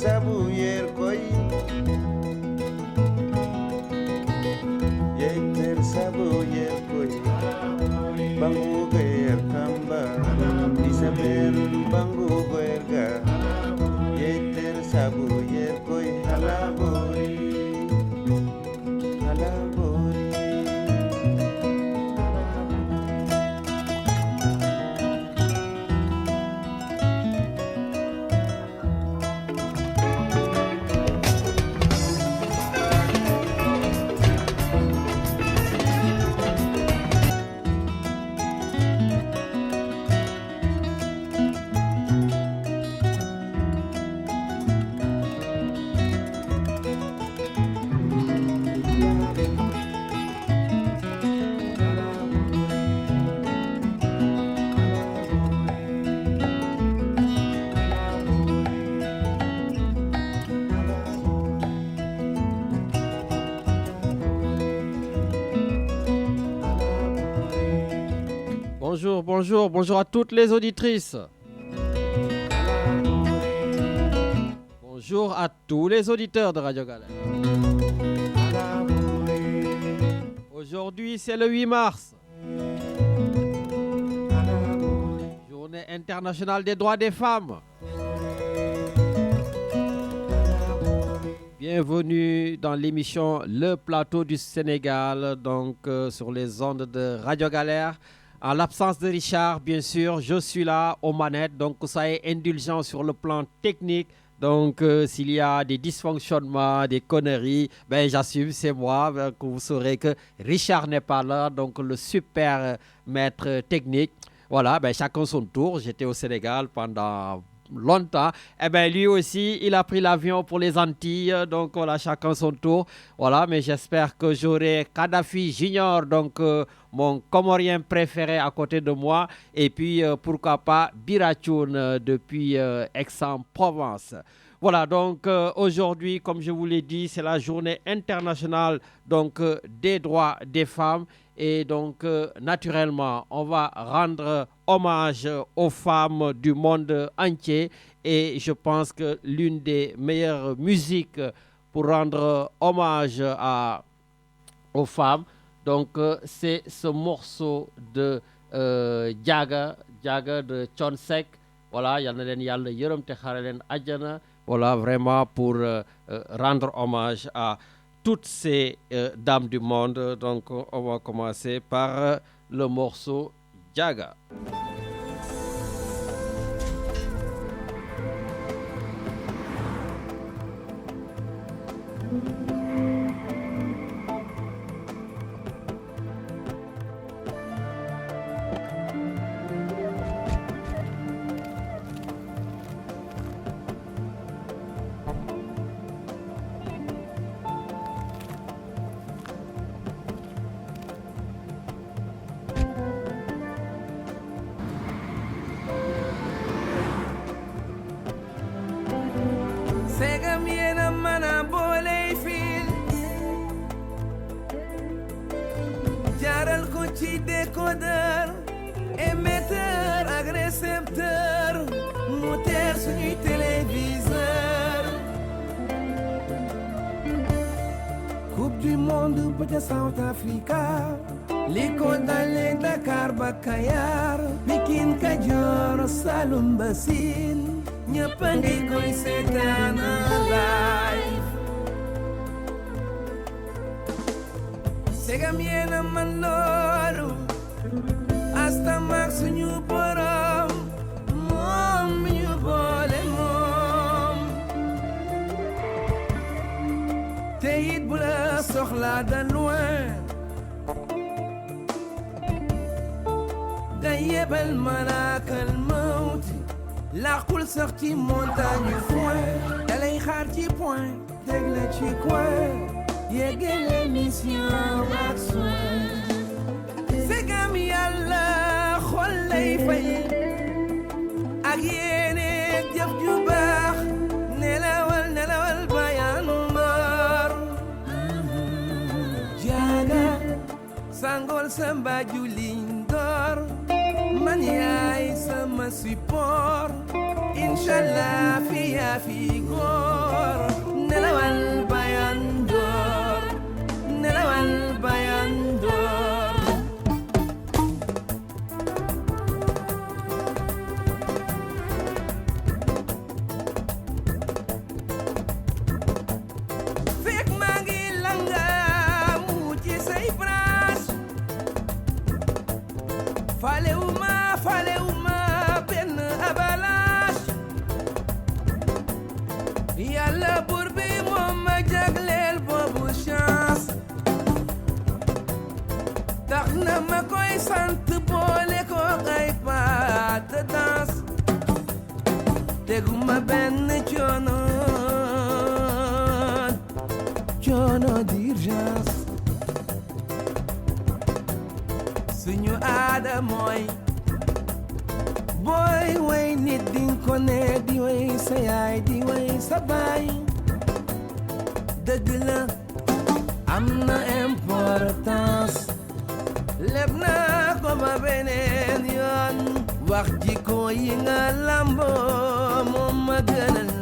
sabu yer koy yeter sabu yer koy bangu ger kamba isaben bangu gerga yeter sabu yer koy halabori halabori. Bonjour à toutes les auditrices. Bonjour à tous les auditeurs de Radio Galère. Aujourd'hui, c'est le 8 mars. Journée internationale des droits des femmes. Bienvenue dans l'émission Le Plateau du Sénégal, donc sur les ondes de Radio Galère. En l'absence de Richard, bien sûr, je suis là aux manettes, donc soyez indulgents sur le plan technique. Donc, s'il y a des dysfonctionnements, des conneries, ben j'assume, c'est moi. Donc, vous saurez que Richard n'est pas là, donc le super maître technique. Voilà, ben chacun son tour. J'étais au Sénégal pendant longtemps. Eh bien, lui aussi, il a pris l'avion pour les Antilles. Donc, voilà, chacun son tour. Voilà, mais j'espère que j'aurai Kadhafi Junior, donc mon Comorien préféré à côté de moi. Et puis, pourquoi pas, Birachoun depuis Aix-en-Provence. Voilà, donc aujourd'hui, comme je vous l'ai dit, c'est la journée internationale donc, des droits des femmes. Et donc, naturellement, on va rendre hommage aux femmes du monde entier. Et je pense que l'une des meilleures musiques pour rendre hommage aux femmes, donc, c'est ce morceau de Jaga de Thione Seck. Voilà, il y en a yalla yeureum te xare len aljana. Voilà, vraiment pour rendre hommage à toutes ces dames du monde. Donc, on va commencer par le morceau Jaga. Décodeur, émetteur, récepteur, moteur sur du téléviseur. Coupe du monde, peut South Africa. L'école d'aller Dakar, Bakayar. Pikin Kajor, Saloum Bassin. Nyapandi Koy Setan Life. Segam yena man loolu asta maak suñu borom moom mi ñu boole moom te it bu la soxlaa da loin da yebal malaakal mawti laqul sax ci montagne foin da lay xaar ci point teg la ci coin yégal émission ak soin segam yàlla xol lay fay ak yéene jëf ju baax nelawal bayan mor Jaga sangol samba julin dor man yaay sama support inshallah fi góor nelawal bayan door nelawal bayan door fekk maa ngi langaamu ci say branche falewuma benn avalanche yàlla buur bi moom ma jagleel boobu chance tax na ma koy sant boole ko ay pas de danse teguma benn coono d'urgence suñu aada mooy booy way nit dinga ko ne di way sa yaay di way sa baay dëgg la am na importance leb naa ko ba beneen yoon wax jikko yi nga lamboo moom ma gënal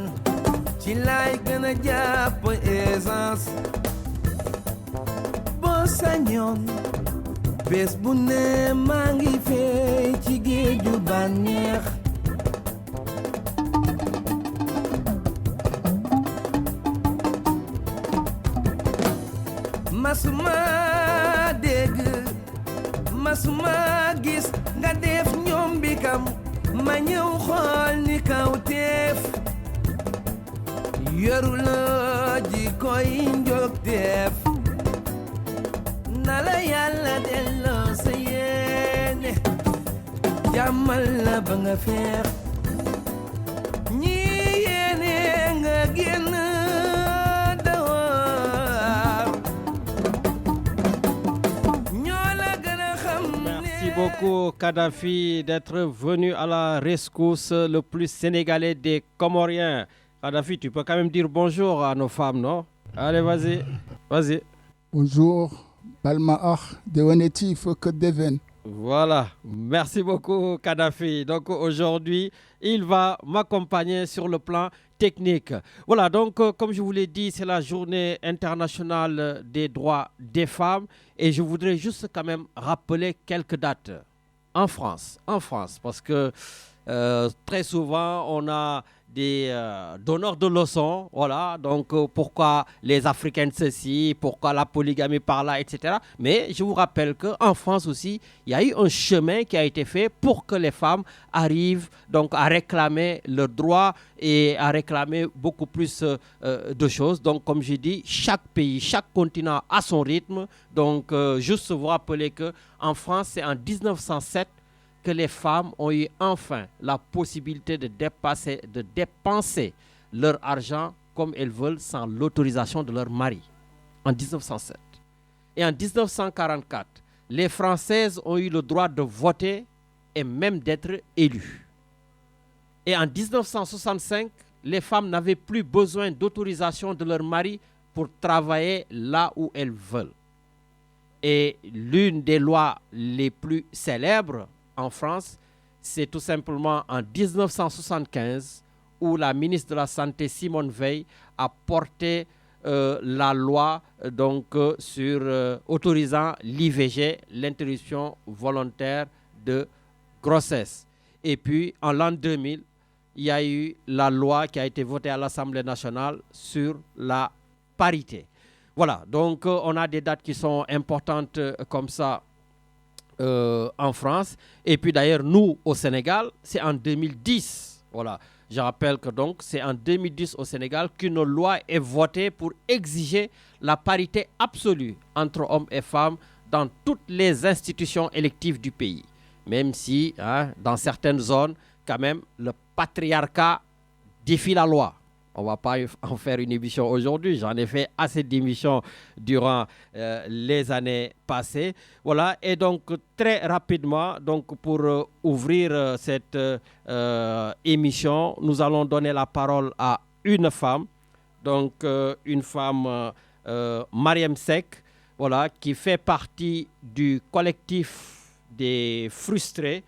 ci laay gën a jàpp essence boo sañoon bés bu ne maa ngi fey ci géeju bànneex masuma dégg masuma gis nga def ñoom bi kam ma ñëw xool ni kaw teef yoru la ji koy njog teef na la yàlla delloo sa yéene jàmmal la ba nga feex ñi yéene nga génn dawar ñoo la gën a xam ne. Merci beaucoup Kadhafi d'être venu à la rescousse, le plus sénégalais des Comoriens. Kadhafi, tu peux quand même dire bonjour à nos femmes, non? Allez, vas-y. Bonjour. Balmaar, Dewaneti, Foucault Deven. Voilà, merci beaucoup Kadhafi. Donc aujourd'hui, il va m'accompagner sur le plan technique. Voilà, donc comme je vous l'ai dit, c'est la journée internationale des droits des femmes et je voudrais juste quand même rappeler quelques dates en France, parce que très souvent on a des donneurs de leçons, voilà, donc pourquoi les Africaines ceci, pourquoi la polygamie par là, etc. Mais je vous rappelle qu'en France aussi, il y a eu un chemin qui a été fait pour que les femmes arrivent donc à réclamer leurs droits et à réclamer beaucoup plus de choses. Donc comme je dis, chaque pays, chaque continent a son rythme. Donc juste vous rappeler qu'en France, c'est en 1907 que les femmes ont eu enfin la possibilité de dépenser leur argent comme elles veulent sans l'autorisation de leur mari, en 1907. Et en 1944, les Françaises ont eu le droit de voter et même d'être élues. Et en 1965, les femmes n'avaient plus besoin d'autorisation de leur mari pour travailler là où elles veulent. Et l'une des lois les plus célèbres en France, c'est tout simplement en 1975 où la ministre de la Santé, Simone Veil, a porté la loi sur autorisant l'IVG, l'interruption volontaire de grossesse. Et puis en l'an 2000, il y a eu la loi qui a été votée à l'Assemblée nationale sur la parité. Voilà, donc on a des dates qui sont importantes comme ça en France. Et puis d'ailleurs, nous, au Sénégal, c'est en 2010. Voilà. Je rappelle que donc, c'est en 2010 au Sénégal qu'une loi est votée pour exiger la parité absolue entre hommes et femmes dans toutes les institutions électives du pays. Même si, dans certaines zones, quand même, le patriarcat défie la loi. On ne va pas en faire une émission aujourd'hui. J'en ai fait assez d'émissions durant les années passées. Voilà. Et donc, très rapidement, donc, pour ouvrir cette émission, nous allons donner la parole à une femme. Donc, une femme, Mariam Seck, voilà, qui fait partie du collectif des frustrés.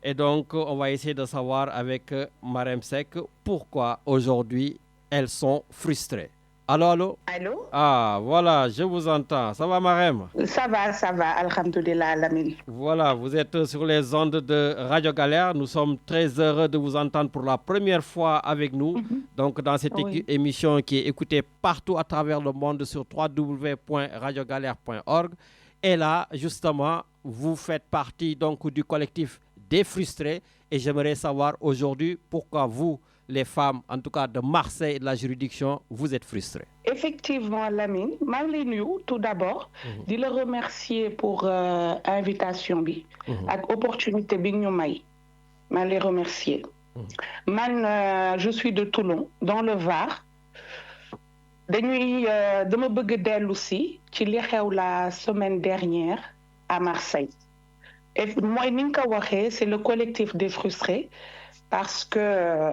Et donc, on va essayer de savoir avec Marème Seck pourquoi aujourd'hui elles sont frustrées. Allô, allô? Allô? Ah, voilà, je vous entends. Ça va, Marème? Ça va, alhamdoulilah, Lamine. Voilà, vous êtes sur les ondes de Radio Galère. Nous sommes très heureux de vous entendre pour la première fois avec nous. Donc, dans cette émission qui est écoutée partout à travers le monde sur www.radiogalère.org. Et là, justement, vous faites partie donc du collectif des frustrés. Et j'aimerais savoir aujourd'hui pourquoi vous, les femmes, en tout cas de Marseille et de la juridiction, vous êtes frustrés. Effectivement, Lamine, Marlene, tout d'abord, de le remercier pour l'invitation et l'opportunité que nous avons. Je les remercier. Je suis de Toulon, dans le Var. Je me aussi la semaine dernière à Marseille. Et moi, c'est le collectif des frustrés parce que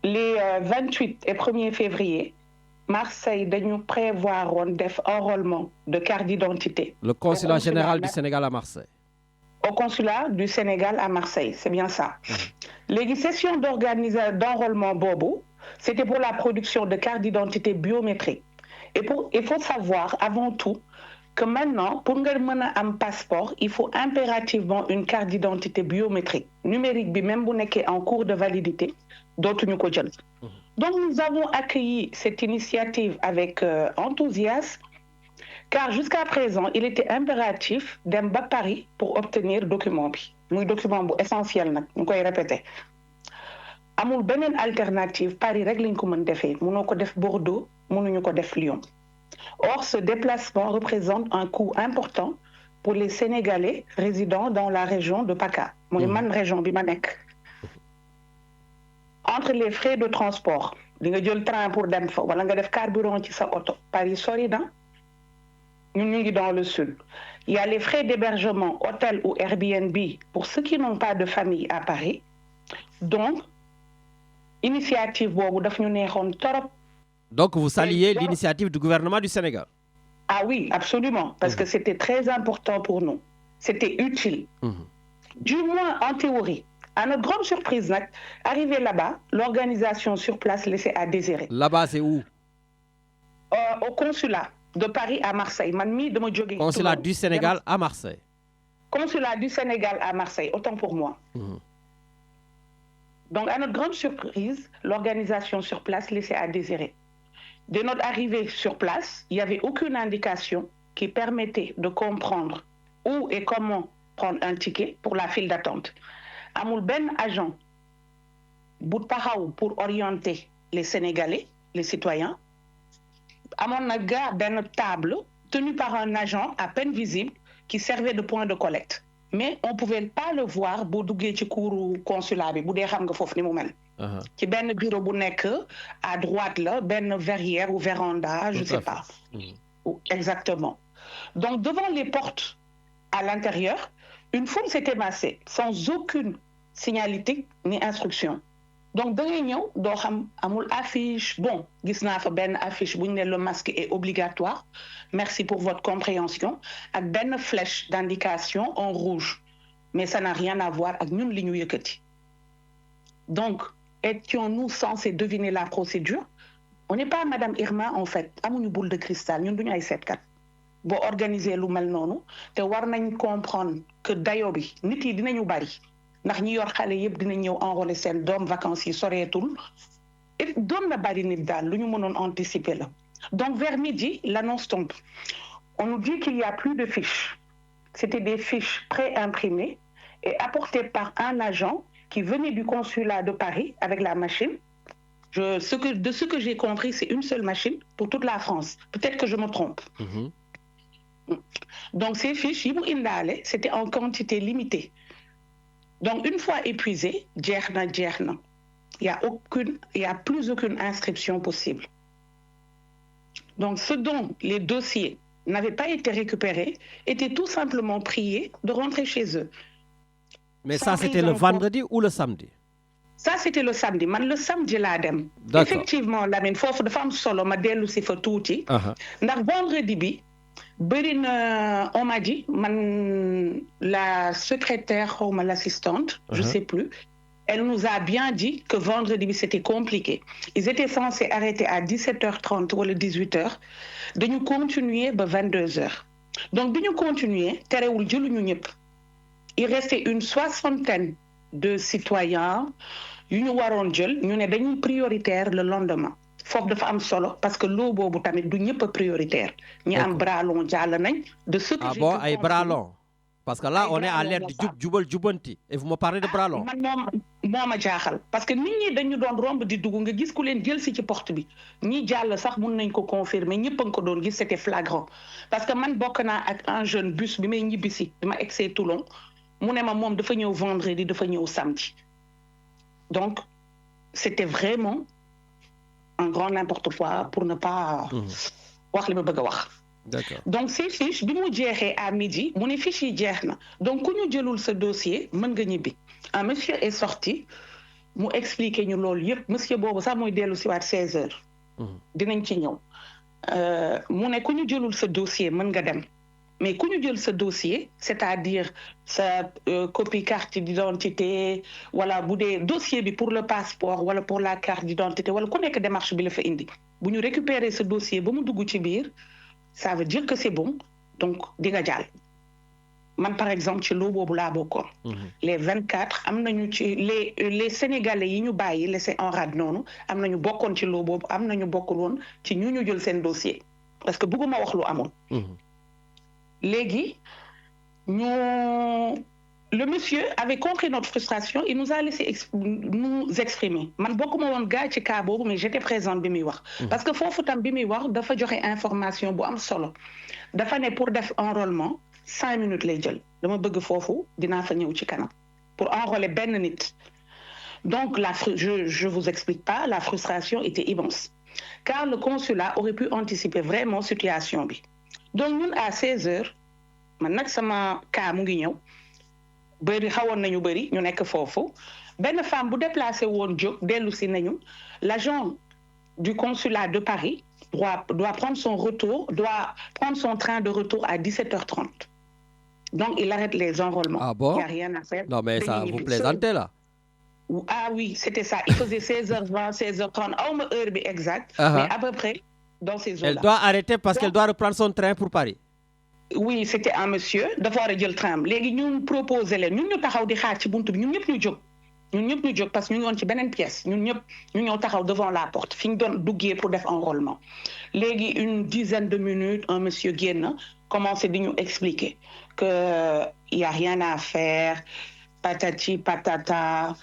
les 28 et 1er février, Marseille dañu prévoir un enrôlement de carte d'identité. Le consulat général du Sénégal à Marseille. Au consulat du Sénégal à Marseille, c'est bien ça. Les sessions d'enrôlement Bobo, c'était pour la production de cartes d'identité biométriques. Et il faut savoir avant tout que maintenant, pour un passeport, il faut impérativement une carte d'identité biométrique, numérique, même si vous êtes en cours de validité. Donc nous avons accueilli cette initiative avec enthousiasme, car jusqu'à présent, il était impératif d'aller à Paris pour obtenir le document. Un document essentiel, nous allons répéter. Amul benen alternative, Paris règle lañ ko mën défé, mëno ko def Bordeaux, mënuñu ko def Lyon. Or, ce déplacement représente un coût important pour les Sénégalais résidant dans la région de PACA. Moy man région bi ma nek. Entre les frais de transport, di nga jël train pour dem fa wala nga def carburant ci sa auto. Paris sori na. Ñun ñu ngi dans le sud. Il y a les frais d'hébergement, hôtel ou Airbnb pour ceux qui n'ont pas de famille à Paris. Donc, initiative bobu daf ñu neexoon torop. Donc vous saluez l'initiative du gouvernement du Sénégal? Ah oui, absolument, parce que c'était très important pour nous. C'était utile. Du moins en théorie. À notre grande surprise, arrivé là-bas, l'organisation sur place laissait à désirer. Là-bas, c'est où? Au consulat de Paris à Marseille. Consulat du Sénégal à Marseille. Consulat du Sénégal à Marseille, autant pour moi. Donc, à notre grande surprise, l'organisation sur place laissait à désirer. Dès notre arrivée sur place, il n'y avait aucune indication qui permettait de comprendre où et comment prendre un ticket pour la file d'attente. Amul ben agent bout taxaw pour orienter les Sénégalais, les citoyens. Amon na ga ben table tenue par un agent à peine visible qui servait de point de collecte. Mais on ne pouvait pas le voir bu duggé ci couru consulat bi bu dé xam nga fofu ni mu mel. Ci ben bureau bu nek à droite là, ben verrière ou véranda, je sais pas. Exactement. Donc devant les portes à l'intérieur, une foule s'était massée sans aucune signalétique ni instruction. Donc da ngay ñew do xam amul affiche. Bon, gis na fa ben affiche bu ñu né le masque est obligatoire. Merci pour votre compréhension. Ak ben flèche d'indication en rouge. Mais ça n'a rien à voir ak ñun li ñu yëkëti. Donc, étions-nous censés deviner la procédure? On n'est pas Madame Irma en fait. Amuñu boule de cristal, ñun duñu ay sétkat. Bo organiser lu mel nonu té war nañ comprendre que dayo bi nit yi dinañu bari. Ndax ñi yor xalé yépp dina ñëw enrôler sen doom vacances yi soreetul et doon na bari nit daal lu ñu mënon anticiper la. Donc vers midi, l'annonce tombe. On nous dit qu'il n'y a plus de fiches. C'était des fiches pré-imprimées et apportées par un agent qui venait du consulat de Paris avec la machine. De ce que j'ai compris, c'est une seule machine pour toute la France. Peut-être que je me trompe. Donc ces fiches, c'était en quantité limitée. Donc, une fois épuisé, il n'y a plus aucune inscription possible. Donc, ce dont les dossiers n'avaient pas été récupérés était tout simplement prié de rentrer chez eux. Mais ça, c'était le vendredi ou le samedi? Ça, c'était le samedi. Le samedi, l'adem. Effectivement, Lamine, fofu de femme solo, ma delu si fa touti. Ndax vendredi bi, On m'a dit, la secrétaire ou l'assistante, je ne sais plus, elle nous a bien dit que vendredi, c'était compliqué. Ils étaient censés arrêter à 17h30 ou 18h, de nous continuer à 22h. Donc, de nous continuer, il restait une 60aine de citoyens, nous avons prioritaire le lendemain. Faut dafa am solo parce que l'eau bobu tamit du ñëpp prioritaire ñi am bras long jall nañ de ce que j'ai bon ay bras long parce que là on est à l'ère du jubal jubanti et vous me parlez de bras long man moma jaaxal parce que nit ñi dañu doon romb di dugg nga gis ku leen jël ci porte bi ñi jall sax mën nañ ko confirmer ñëpp nga ko doon gis c'était flagrant parce que man bokk naa ak un jeune bus bi may ñibisi bima excès Toulon mu ne ma moom dafa ñëw vendredi dafa ñëw samedi donc c'était vraiment un grand n'importe quoi pour ne pas wax li ma bëgg wax. D'accord. Donc ces fiches bi mu jeexee à midi mu ne fiches yi jeex na donc ku ñu jëlul sa dossier mën nga ñibbi un monsieur est sorti mu expliquer ñu loolu yëpp monsieur boobu sax mooy dellu si waat 16h. dinañ ci ñëw mu ne ku ñu jëlul sa dossier mën nga dem mais ku ñu jël sa dossier c'est-à-dire sa copie carte d'identité wala bu dee dossier bi pour le passeport wala pour la carte d'identité wala ku nekk démarche bi la fa indi bu ñu récupérer ce dossier ba mu dugg ci biir ça veut dire que c'est bon donc di nga jàll man par exemple ci loo boobu laa bokkoon les 24 am nañu ci les sénégalais yi ñu bàyyi laissé en rade noonu am nañu bokkoon ci loo boobu am nañu bokkul woon ci ñu jël seen dossier parce que bëgguma wax lu amul Légui, le monsieur avait compris notre frustration, il nous a laissé nous exprimer. Man beaucoup mon gars ci cas bobu mais j'étais présente bi mi wax parce que fofu tam bi mi wax dafa joxe information bu am solo. Dafa né pour def enrôlement 5 minutes lay jël. Dama bëgg fofu dina fa ñëw ci kanam pour enrôler ben nit. Donc je vous explique pas, la frustration était immense. Car le consulat aurait pu anticiper vraiment situation bi. Donc ñun à 16h man nak sama cas mu ngi ñëw bëri xawoon nañu bëri ñu nekk foofu benn femme bu déplacé woon jóg dellu si nañu l'agent du consulat de Paris doit prendre son train de retour à 17h30. Donc il arrête les enrôlements. Ah bon? Il n'y a rien à faire. Non mais ça vous plaisantez là. Ah oui, c'était ça. Il faisait 16h20, 16h30, awma heure bi exact, mais à peu près dans ces eaux-là. Elle doit arrêter parce qu'elle doit reprendre son train pour Paris. Oui, c'était un monsieur dafa war a jël train léegi ñu proposé leen ñun ñu taxaw di xaar ci buntu bi ñun ñëpp ñu jóg parce que ñu ngi woon ci beneen pièce ñun ñëpp ñu ñëw taxaw devant la porte fi ñu doon duggee pour def enrôlement léegi une dizaine de minutes un monsieur génn commencé di ñu expliquer que y a rien à faire patati patata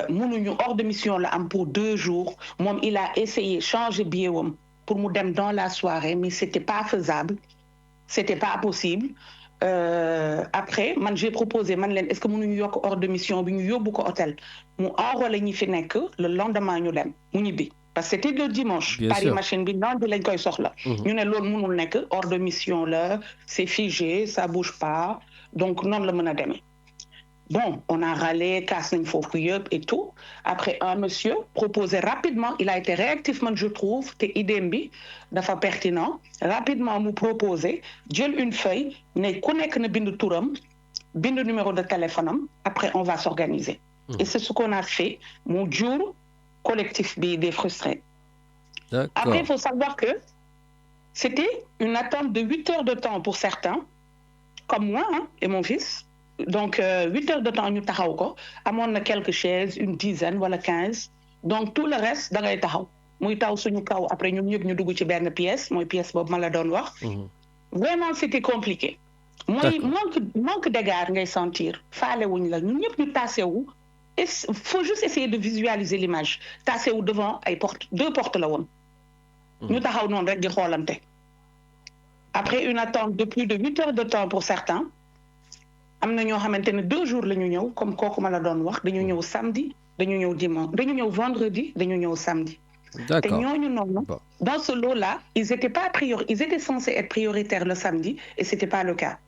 mënuñu hors de mission la am pour 2 jours moom il a essayé changer billet wam pour mu dem dans la soirée mais c'était pas faisable. C'était pas possible. Après, j'ai proposé, est-ce que nous avons hors de mission, nous avons un hôtel. Nous avons ñi fi nek le lendemain ñu dem mu ñibi parce que c'était le dimanche. Bien Paris sûr. machine bi non lañ koy soxla. Ñu né lool mënul nek hors de mission là, c'est figé, ça bouge pas. Donc non la mëna démé. Bon, on a râlé, casse nañ fofu yépp et tout. Après un monsieur proposait rapidement, il a été réactif je trouve, té idée bi dafa pertinent. Rapidement mu proposer jël une feuille, né ku nek na bind touram, bind numéro de téléphone am, après on va s'organiser. Et c'est ce qu'on a fait, mon jour collectif bi des frustrés. Après il faut savoir que c'était une attente de 8 heures de temps pour certains, comme moi et mon fils. Donc 8 heures de temps ñu taxaw ko amoon na quelques chaises une dizaine wala 15 donc tout le reste da ngay taxaw muy taw suñu kaw après ñun ñëpp ñu dugg ci benn pièce mooy pièce boobu ma la doon wax. Vraiment c'était compliqué. mooy manque d'égard ngay sentir faale wuñ la ñun ñëpp ñu tassé wu et faut juste essayer de visualiser l'image tassé wu devant ay portes 2 portes la woon. ñu taxaw noonu rek di xoolante. Après une attente de plus de 8 heures de temps pour certains. Amna ñoo xamantene 2 jours lañu ñëw comme kooku ma la doon wax dañu ñëw samedi dañu ñëw dimanche dañu ñëw vendredi dañu ñëw samedi. D'accord. Té ñooñu noonu dans ce lot là ils étaient censés être prioritaires le samedi et c'était pas le cas.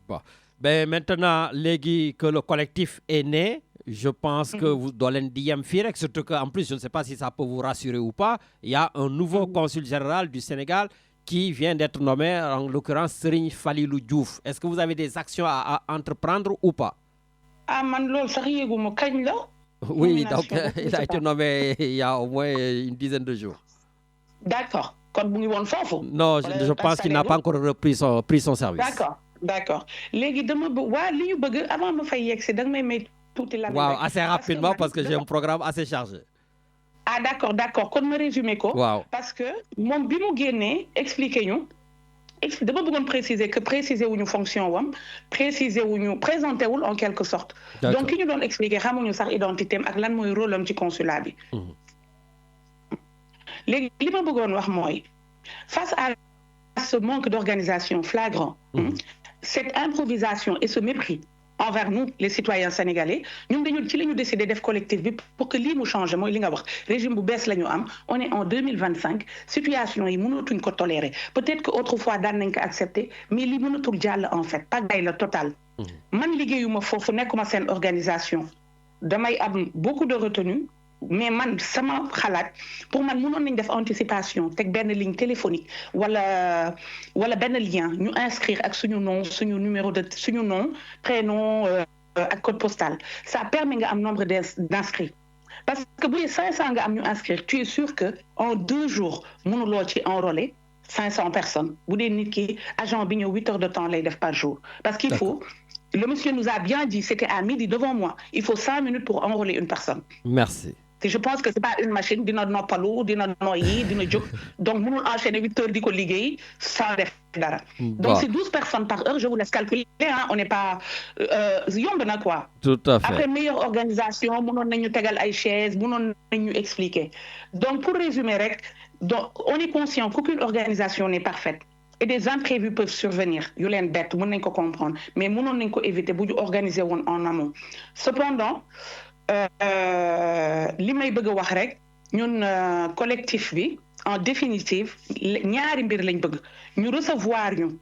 Bon. Ben maintenant légui que le collectif est né, je pense que vous doit leen di yem fii rek surtout que en plus je ne sais pas si ça peut vous rassurer ou pas, il y a un nouveau consul général du Sénégal qui vient d'être nommé, en l'occurrence Serigne Falilou Diouf. Est-ce que vous avez des actions à entreprendre ou pas? Ah, man, lol, ça yeguma kañ la. Oui, donc il a été nommé il y a au moins une dizaine de jours. D'accord. Kon bu ngi won fofu. Non, je pense qu'il n'a pas encore pris son service. D'accord. Légui dama li ñu bëgg avant ma fay yegg si da nga may may tuuti la. Waaw, assez rapidement parce que j'ai un programme assez chargé. Ah d'accord. Kon ma résumé ko. Waaw. Parce que moom bi mu génnee expliqué ñu. Dama bëggoon préciser que préciser wuñu fonction wam, préciser wuñu présenté wul en quelque sorte. Donc ki ñu doon expliquer xamuñu sax identité am ak lan mooy rôle am ci consulat bi. Léegi li ma bëggoon wax mooy face à ce manque d'organisation flagrant, cette improvisation et ce mépris envers nous les citoyens sénégalais, ñun dañu ci lañu décidé def collectif bi pour que lii mu changé mooy li nga wax régime bu bees la ñu am. On est en 2025, situation yi mënatuñ ko tolérer. Peut-être que autrefois daan nañ ko accepter mais lii mënatul jàll en fait pagaille la totale. Man liggéeyuma foofu nekkuma seen organisation damay am beaucoup de retenue. Mais man sama xalaat pour man mënoon nañ def anticipation teg benn ligne téléphonique wala benn lien ñu inscrire ak suñu nom suñu numéro de suñu nom prénom ak code postal. Ça permet nga am nombre d'inscrits parce que bu dee 500 nga am ñu inscrire tu es sûr que en 2 jours mënuloo ci enrôler 500 personnes bu dee nit ki agent bi ñëw 8 heures de temps lay def par jour parce qu'il faut. Le monsieur nous a bien dit, c'était à midi devant moi. Il faut 5 minutes pour enrôler une personne. Merci. Et je pense que c'est pas une machine, dina noppalu, dina noyyi, dina jóg. Donc, mënul enchaîner 8 heures di ko liggéey sans def dara. Donc, c'est 12 personnes par heure, je vous laisse calculer. Hein, on n'est pas... yomb na quoi. Tout à fait. Après, meilleure organisation, mënoon nañu tegal ay chaises, mënoon nañu expliquer. Donc, pour résumer rek, donc, on est conscient qu'aucune organisation n'est parfaite. Et des imprévus peuvent survenir. Yu leen bett, mën nañ ko comprendre. Mais mënoon nañ ko éviter bu ñu organiser woon en amont. Cependant, li may bëgg a wax rek ñun collectif bi en définitive ñaari mbir lañ bëgg ñu recevoir ñu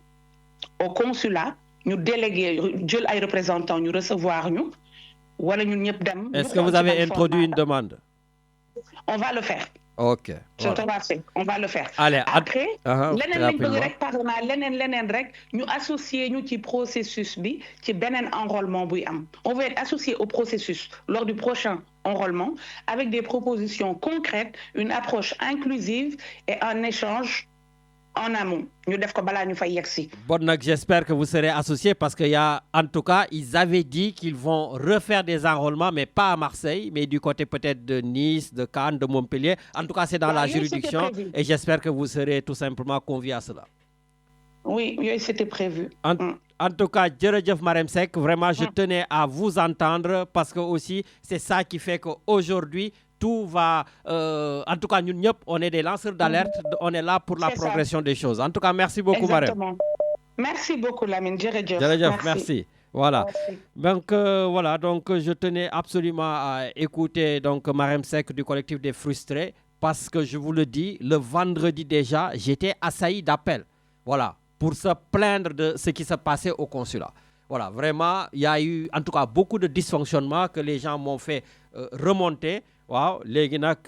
au consulat ñu délégué jël ay représentants ñu recevoir ñu wala ñun ñëpp dem. Est-ce que vous avez introduit une demande? On va le faire. Ok. On va le faire. Allez, après leneen lañ bëgg rek parlement leneen rek ñu associer ñu ci processus bi ci beneen enrôlement buy am. On veut être associé au processus lors du prochain enrôlement avec des propositions concrètes, une approche inclusive et un échange en amont. Ñu def ko balaa ñu fay yegsi. Bon, donc j'espère que vous serez associés parce qu'il y a, en tout cas, ils avaient dit qu'ils vont refaire des enrôlements, mais pas à Marseille, mais du côté peut-être de Nice, de Cannes, de Montpellier. En tout cas, c'est dans la juridiction et j'espère que vous serez tout simplement conviés à cela. Oui, c'était prévu. En tout cas, jërëjëf Marème Seck, vraiment, je tenais à vous entendre parce que aussi, c'est ça qui fait qu'aujourd'hui, tout va... en tout cas, nous, on est des lanceurs d'alerte. On est là pour la progression des choses. En tout cas, merci beaucoup, Marème. Merci beaucoup, Lamine. Merci. Voilà. Merci. Donc, je tenais absolument à écouter donc, Marème Seck du collectif des frustrés parce que je vous le dis, le vendredi déjà, j'étais assailli d'appels. Voilà. Pour se plaindre de ce qui se passait au consulat. Voilà, vraiment, il y a eu en tout cas beaucoup de dysfonctionnements que les gens m'ont fait remonter. Waaw, léegi nag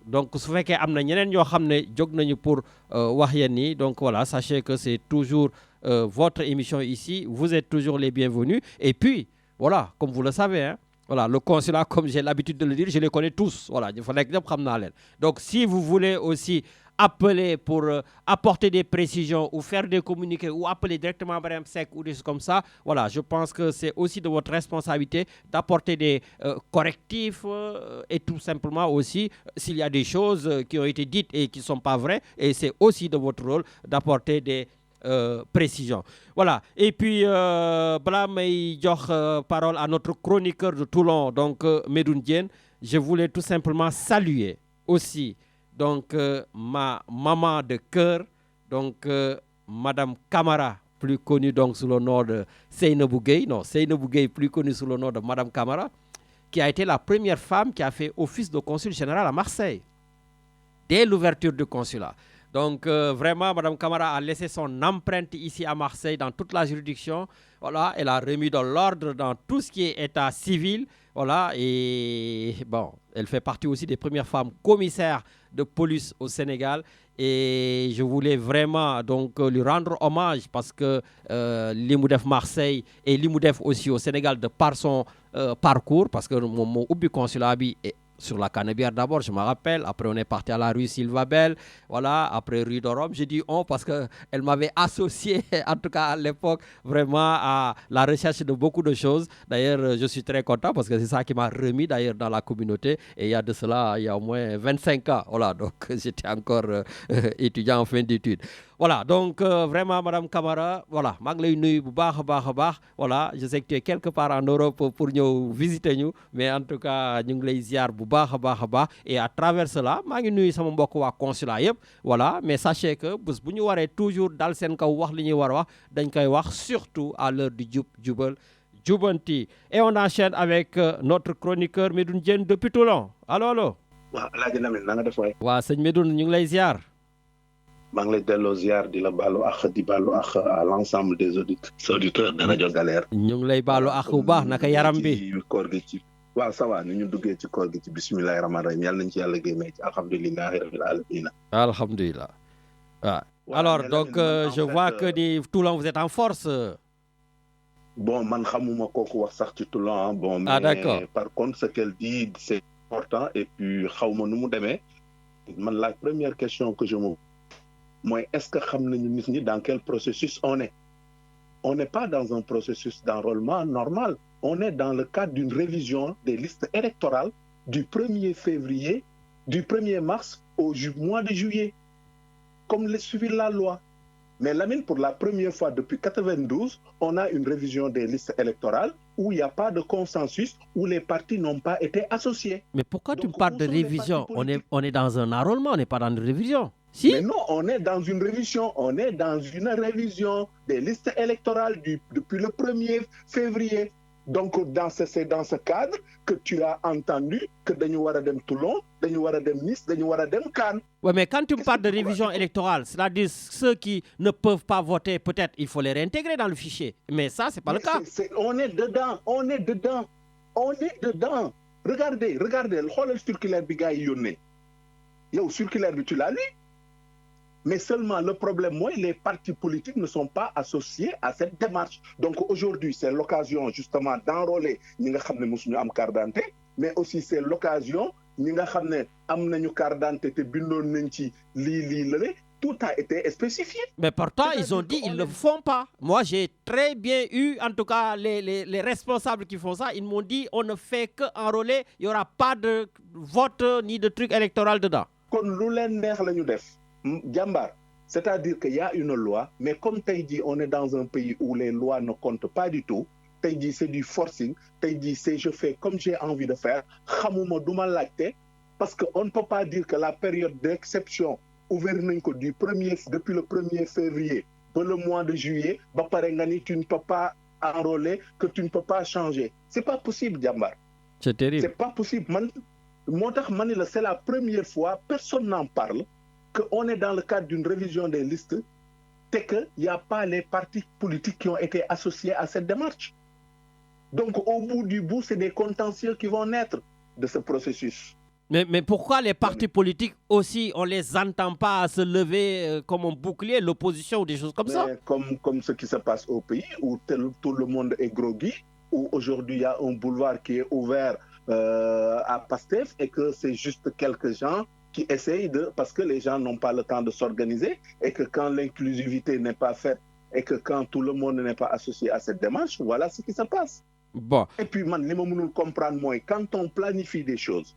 donc su fekkee am na ñeneen ñoo xam ne jóg nañu pour wax yéen nii donc voilà, sachez que c'est toujours votre émission ici. Vous êtes toujours les bienvenus. Et puis, voilà, comme vous le savez, hein, voilà, le consulat, comme j'ai l'habitude de le dire, je les connais tous. Voilà, il fallait que ñëpp xam naa leen. Donc, si vous voulez aussi appeler pour apporter des précisions ou faire des communiqués ou appeler directement Marème Seck ou des choses comme ça, voilà, je pense que c'est aussi de votre responsabilité d'apporter des correctifs et tout simplement aussi s'il y a des choses qui ont été dites et qui ne sont pas vraies, et c'est aussi de votre rôle d'apporter des précisions. Voilà, et puis balaa may jox parole à notre chroniqueur de Toulon, donc Medoune Diène, je voulais tout simplement saluer aussi donc ma maman de cœur, donc Madame Camara, plus connue donc sous le nom de Seynabou Gueye, plus connue sous le nom de Madame Camara, qui a été la première femme qui a fait office de consul général à Marseille, dès l'ouverture du consulat. Donc vraiment, Madame Camara a laissé son empreinte ici à Marseille dans toute la juridiction. Voilà, elle a remis de l'ordre dans tout ce qui est état civil. Voilà, et bon, elle fait partie aussi des premières femmes commissaires de police au Sénégal. Et je voulais vraiment donc lui rendre hommage parce que l'Imoudef Marseille et l'Imoudef aussi au Sénégal de par son parcours, parce que mon ubbi consulat est sur la Canebière d'abord, je me rappelle. Après, on est parti à la rue Sylvabel. Voilà, après rue de Rome. J'ai dit on parce qu'elle m'avait associé, en tout cas à l'époque, vraiment à la recherche de beaucoup de choses. D'ailleurs, je suis très content parce que c'est ça qui m'a remis d'ailleurs dans la communauté. Et il y a de cela, il y a au moins 25 ans. Voilà, donc j'étais encore étudiant en fin d'études. Voilà, donc vraiment, Madame Camara, voilà, voilà, je sais que tu es quelque part en Europe pour nous visiter nous, mais en tout cas, nous les ziar et à travers cela, je suis nuyu sama mbokk wa consulat yep, voilà, mais sachez que bés bu ñu waré toujours dal sen kaw wax li ñuy war wax, dañ koy wax surtout à l'heure du jubal jubanti. Et on enchaîne avec notre chroniqueur Medoune Diène depuis Toulon. Allô. Wa Alaaji Lamine na nga def way. Wa sëñ Medoune ñu ngi lay ziar. maa ngi lay delloo ziar di la baalu ak di baalu ak à l'ensemble des auditeurs de Radio Galère. ñu ngi lay baalu ak bu baax naka yaram bi. koor gi ci waaw ça va ni ñu duggee ci koor gi ci bismillahir rahmanir rahim yàlla nañ ci yàlla génnee ci alhamdulillahi rabbil alamin. Alhamdulillah. Ah. Alors donc je vois que di Toulon vous êtes en force. Bon man xamuma kooku wax sax ci Toulon bon. Ah d'accord. Mais par contre ce qu'elle dit c'est important et puis xawma nu mu demee man la première question que je me moi, est-ce que xam nañu nit ñi dans quel processus on est? On n'est pas dans un processus d'enrôlement normal. On est dans le cadre d'une révision des listes électorales du 1er février, du 1er mars au mois de juillet, comme le suivi la loi. Mais Lamine, pour la première fois depuis 92, on a une révision des listes électorales où il n'y a pas de consensus, où les partis n'ont pas été associés. Mais pourquoi donc, tu me parles de révision? On est dans un enrôlement, on n'est pas dans une révision. Si? Mais non, on est dans une révision. On est dans une révision des listes électorales depuis le 1er février. Donc, c'est dans ce cadre que tu as entendu que dañu wara dem Toulon, dañu wara dem Nice, dañu wara dem Cannes. Oui, mais quand tu me parles de révision électorale, c'est-à-dire ceux qui ne peuvent pas voter, peut-être il faut les réintégrer dans le fichier. Mais ça, c'est pas le cas. On est dedans. Regardez, le circulaire bi gars yi yónnee. Yow circulaire bi tu l'as lu? Mais seulement le problème, moi, les partis politiques ne sont pas associés à cette démarche. Donc aujourd'hui, c'est l'occasion justement d'enrôler ñi nga xam ne mosuñu am carte d'identité, mais aussi c'est l'occasion ñi nga xam ne am nañu carte d'identité te bindoon nañ ci lii tout a été spécifié. Mais pourtant, ils ont dit qu'ils ne le font pas. Moi, j'ai très bien eu, en tout cas, les responsables qui font ça, ils m'ont dit on ne fait que enrôler, il n'y aura pas de vote ni de truc électoral dedans. Kon lu leen neex lañu def. Djambar, c'est-à-dire qu'il y a une loi, mais comme tu as dit, on est dans un pays où les lois ne comptent pas du tout. Tu as dit c'est du forcing, tu as dit c'est je fais comme j'ai envie de faire. Parce qu'on ne peut pas dire que la période d'exception ouverte depuis le 1er février pour le mois de juillet, tu ne peux pas enrôler, que tu ne peux pas changer. C'est pas possible, Djambar. C'est terrible. C'est pas possible. C'est la première fois, personne n'en parle. Qu'on est dans le cadre d'une révision des listes, c'est qu'il n'y a pas les partis politiques qui ont été associés à cette démarche. Donc, au bout du bout, c'est des contentieux qui vont naître de ce processus. Mais pourquoi les partis politiques aussi, on ne les entend pas se lever comme un bouclier, l'opposition ou des choses comme ça? Comme ce qui se passe au pays, où tout le monde est groggy, où aujourd'hui il y a un boulevard qui est ouvert à Pastef et que c'est juste quelques gens qui essayent parce que les gens n'ont pas le temps de s'organiser et que quand l'inclusivité n'est pas faite et que quand tout le monde n'est pas associé à cette démarche, voilà ce qui se passe. Bon. Et puis, man, les gens comprendre moins. Quand on planifie des choses,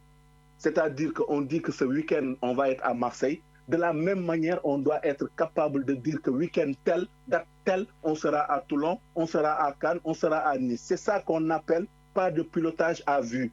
c'est-à-dire qu'on dit que ce week-end, on va être à Marseille, de la même manière, on doit être capable de dire que week-end tel, date telle, on sera à Toulon, on sera à Cannes, on sera à Nice. C'est ça qu'on appelle pas de pilotage à vue.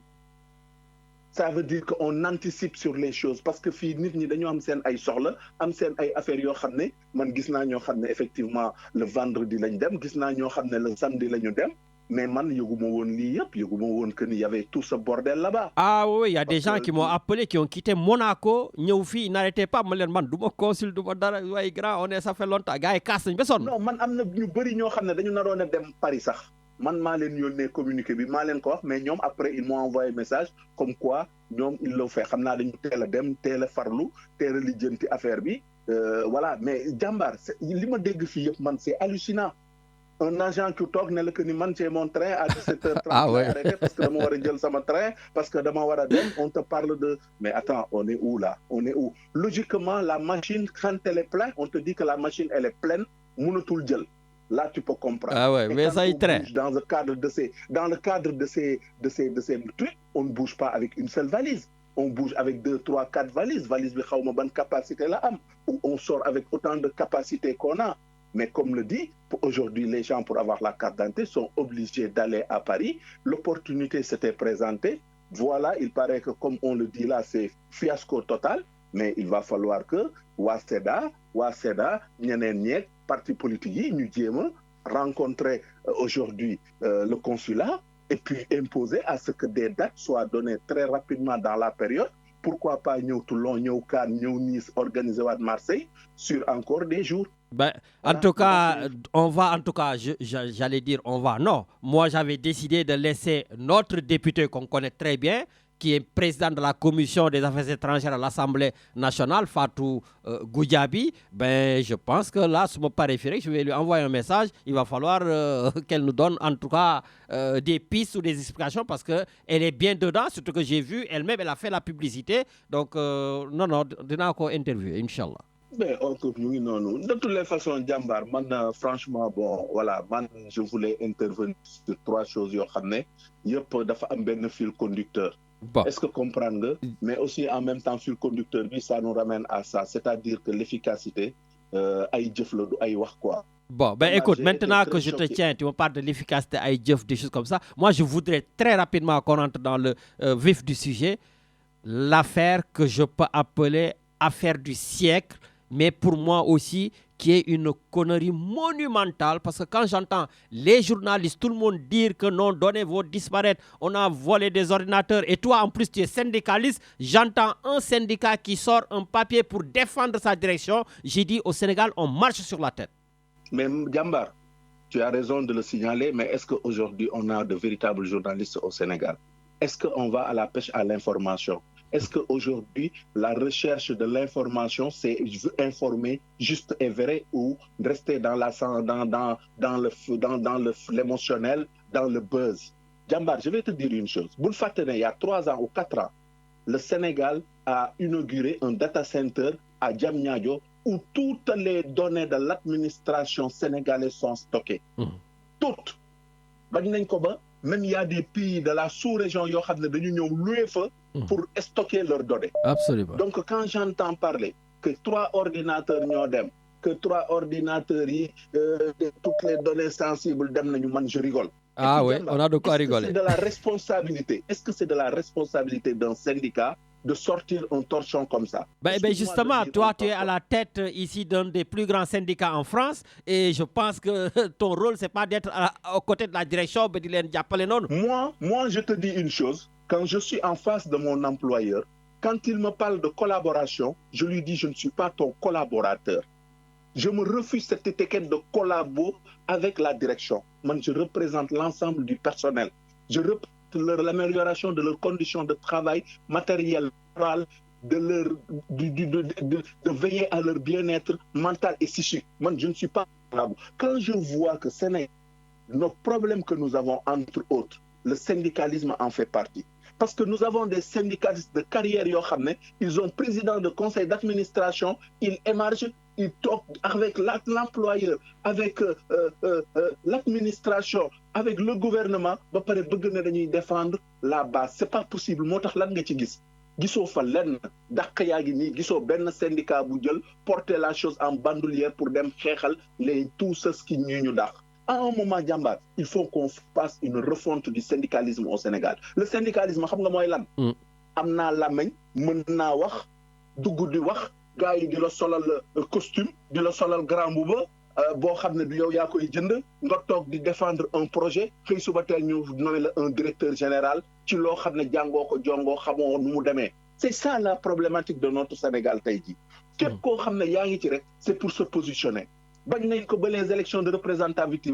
Ça veut dire qu'on anticipe sur les choses parce que fii nit ñi dañu am seen ay soxla am seen ay affaires yoo xam ne man gis naa ñoo xam ne effectivement le vendredi lañ dem gis naa ñoo xam ne le samedi lañu dem mais man yëguma woon lii yëpp yëguma woon que il y avait tout ce bordel là-bas. Ah oui, il y a des gens qui m'ont appelé qui ont quitté Monaco ñëw fii n'arrêtez pas ma leen man du ma consul du ma dara waaye grand on est ça fait longtemps gars yi kaas nañ ba sonn. Non man am na ñu bëri ñoo xam ne dañu naroon a dem Paris sax man maa leen yónnee communiqué bi maa leen ko wax mais ñoom après ils m'ont envoyé message comme quoi ñoom ils l'ont fait xam naa dañu teel a dem teel a farlu teel a lijjanti affaire bi voilà mais jàmbaar li ma dégg fii yëpp man c'est hallucinant. Un agent qui toog ne la que ni man c'est mon train à 17h30 arrêté parce que dama war a jël sama train parce que dama war a dem on te parle de mais attends on est où là on est où logiquement la machine quand elle est pleine on te dit que la machine elle est pleine mënatul jël là tu peux comprendre. Ah ouais, mais ça y traîne. Dans le cadre de ces trucs on ne bouge pas avec une seule valise. On bouge avec 2, 3, 4 valises bi xaw ma ban capacité la am ou on sort avec autant de capacité qu'on a. Mais comme le dit, aujourd'hui, les gens, pour avoir la carte d'identité, sont obligés d'aller à Paris. L'opportunité s'était présentée. Voilà, il paraît que, comme on le dit là, c'est fiasco total. Mais il va falloir que SEDA, ñeneen ñeeg parti politique yi ñu jéem a rencontrer aujourd'hui le consulat et puis imposer à ce que des dates soient données très rapidement dans la période. Pourquoi pas ñëw Toulon, ñëw Cannes, ñëw Nice, organiser à Marseille sur encore des jours. Ben, en tout cas, j'allais dire on va. Non, moi j'avais décidé de laisser notre député qu'on connaît très bien, qui est président de la commission des affaires étrangères à l'Assemblée nationale, Fatou Goudiaby. Ben, je pense que là, sur mon périphérique, je vais lui envoyer un message. Il va falloir qu'elle nous donne en tout cas des pistes ou des explications parce qu'elle est bien dedans, surtout que j'ai vu, elle-même, elle a fait la publicité. Donc, non, dinaa ko interviewer, Inch'Allah. Mais de toutes les façons, Djambar, franchement, bon, voilà, je voulais intervenir sur 3 choses. Il y a un fil conducteur. Bon. Est-ce que comprendre? Mais aussi en même temps, fil conducteur, ça nous ramène à ça. C'est-à-dire que l'efficacité, quoi. Bon, ben écoute, maintenant que je te tiens, tu me parles de l'efficacité, des choses comme ça. Moi, je voudrais très rapidement qu'on entre dans le vif du sujet. L'affaire que je peux appeler affaire du siècle, mais pour moi aussi, qui est une connerie monumentale, parce que quand j'entends les journalistes, tout le monde dire que non, données vont disparaître, on a volé des ordinateurs, et toi en plus tu es syndicaliste, j'entends un syndicat qui sort un papier pour défendre sa direction, j'ai dit au Sénégal, on marche sur la tête. Mais Djambar, tu as raison de le signaler, mais est-ce qu'aujourd'hui on a de véritables journalistes au Sénégal? Est-ce qu'on va à la pêche à l'information? Est-ce qu'aujourd'hui, la recherche de l'information, c'est informer juste et vrai ou rester dans l'émotionnel, dans le buzz? Djambar, je vais te dire une chose. Il y a 3 ans ou 4 ans, le Sénégal a inauguré un data center à Diamniadio où toutes les données de l'administration sénégalaise sont stockées. Toutes. Même il y a des pays de la sous-région qui ont loué pour stocker leurs données. Absolument. Donc, quand j'entends parler que 3 ordinateurs que 3 ordinateurs, toutes les données sensibles, je rigole. Ah oui, on a de quoi rigoler. C'est de la responsabilité. Est-ce que c'est de la responsabilité d'un syndicat de sortir un torchon comme ça? Ben justement, toi, tu es à la tête ici d'un des plus grands syndicats en France et je pense que ton rôle, c'est pas d'être aux côtés de la direction. Moi, je te dis une chose. Quand je suis en face de mon employeur, quand il me parle de collaboration, je lui dis je ne suis pas ton collaborateur. Je me refuse cette étiquette de collabo avec la direction. Moi, je représente l'ensemble du personnel. Je représente l'amélioration de leurs conditions de travail, matériel, moral, de veiller à leur bien-être mental et psychique. Moi, je ne suis pas collabo. Quand je vois que nos problèmes que nous avons, entre autres, le syndicalisme en fait partie. Parce que nous avons des syndicalistes de carrière, ils ont président de conseil d'administration, ils émargent, ils talkent avec l'employeur, avec l'administration, avec le gouvernement, ils défendre la base. Ce n'est pas possible. Gisoo fa lenn dàq yaa ngi nii gisoo benn syndicat bu jël porter la chose en bandoulière pour dem xeexal tous ceux qui ñu dàq. À un moment, Djambar, il faut qu'on fasse une refonte du syndicalisme au Sénégal. Le syndicalisme, xam nga mooy lan? Am naa làmmiñ, mën naa wax, dugg di wax, gars yi di la solal costume, di la solal grand bouba, boo xam ne du yow yaa koy jënd, nga toog di défendre un projet, xëy suba teel ñu nommé la un directeur général, ci loo xam ne jàngoo ko jongoo xamoo nu mu demee. C'est ça la problématique de notre Sénégal tey jii. Képp koo xam ne yaa ngi ci rek, c'est pour se positionner. Bañ nañ ko ba les élections de représentativité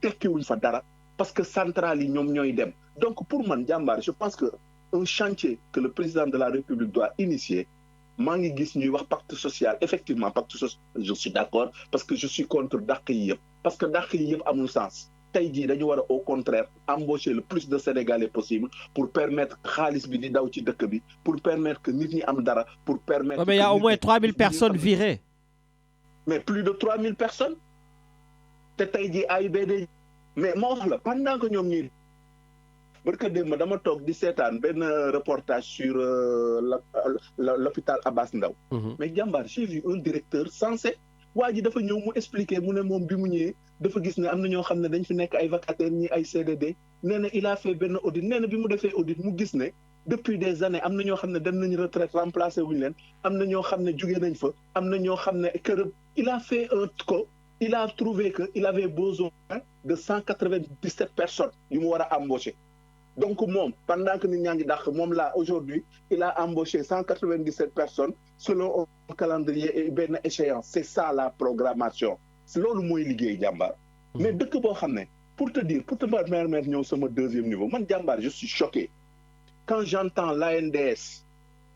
tekkiwuñ fa dara parce que centrale yi ñoom ñooy dem donc pour man jàmbaar je pense que un chantier que le président de la République doit initier maa ngi gis ñuy wax pacte social effectivement pacte social je suis d'accord parce que je suis contre dàq yi yëpp parce que dàq yi yëpp amul sens tey jii dañu war a au contraire embaucher le plus de Sénégalais possible pour permettre xaalis bi di daw ci dëkk bi pour permettre que nit ñi am dara pour permettre. mais il y a au moins 3000 personnes virées. mais plus de 3000 personnes te tey jii AIBD mais moo wax la pendant que ñoom ñuy barka démb dama toog di seetaan benn reportage sur l'hôpital Abass Ndao mais jàmbaar j'ai vu un directeur censé waa ji dafa ñëw mu expliquer mu ne moom bi mu ñëwee dafa gis ne am na ñoo xam ne dañ fi nekk ay vacataires ñi ay CDD nee na il a fait benn audit nee na bi mu defee audit mu gis ne depuis des années am na ñoo xam ne dem nañ retraite remplacé wuñu leen am na ñoo xam ne jugee nañ fa am na ñoo xam ne kër il a fait un co il a trouvé que il avait besoin de 197 personnes yu mu war a embaucher donc moom pendant que nit ñaa ngi dàq moom là aujourd'hui il a embauché 197 personnes selon un calendrier et benn échéance c'est ça la programmation loolu mooy liggéey jàmbaar mais dëkk boo xam ne pour te dire pour te permettre ñëw sama deuxième niveau man jàmbaar je suis choqué quand j'entends l'ANDS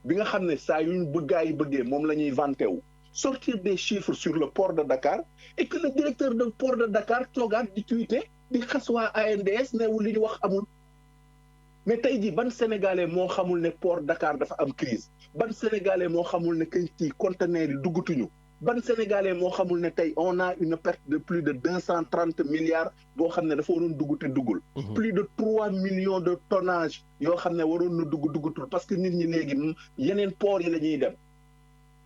bi nga xam ne saa yu ñu bëggaa yi bëggee moom la ñuy vanté wu sortir des chiffres sur le port de Dakar et que le directeur de port de Dakar toogaat di tweeter di xas waa ANDS neewul li ñu wax amul mais tey jii ban sénégalais moo xamul ne port Dakar dafa am crise ban sénégalais moo xamul ne kay ci conteneurs yi duggatuñu ban sénégalais moo xamul ne tey on a une perte de plus de 230 milliards boo xam ne dafa waroon dugg te duggul plus de 3 millions de tonnage yoo xam ne waroon na duggatul parce que nit ñi léegi yeneen port yi la ñuy dem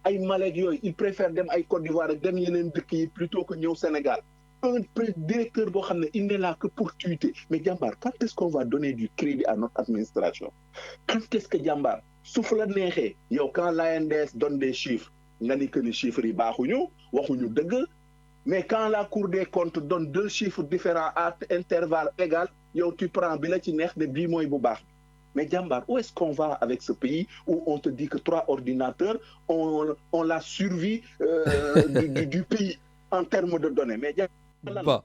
ay Malek yooyu ils préfèrent dem ay Côte d'Ivoire ak dem yeneen dëkk yi plutôt que ñëw Sénégal un directeur boo xam ne il n'est là que pour tweeter mais jàmbaar quand est-ce qu'on va donner du crédit à notre administration quand est-ce que jàmbaar su fa la neexee yow quand l'ANDS donne des chiffres nga ni que ni chiffres yi baaxuñu waxuñu dëgg mais quand la Cour des comptes donne 2 chiffres différents à intervalle égal yow tu prends bi la ci neex ne bii mooy bu baax mais jàmbaar où est-ce qu'on va avec ce pays où on te dit que 3 ordinateurs ont la survie du pays en termes de données mais bon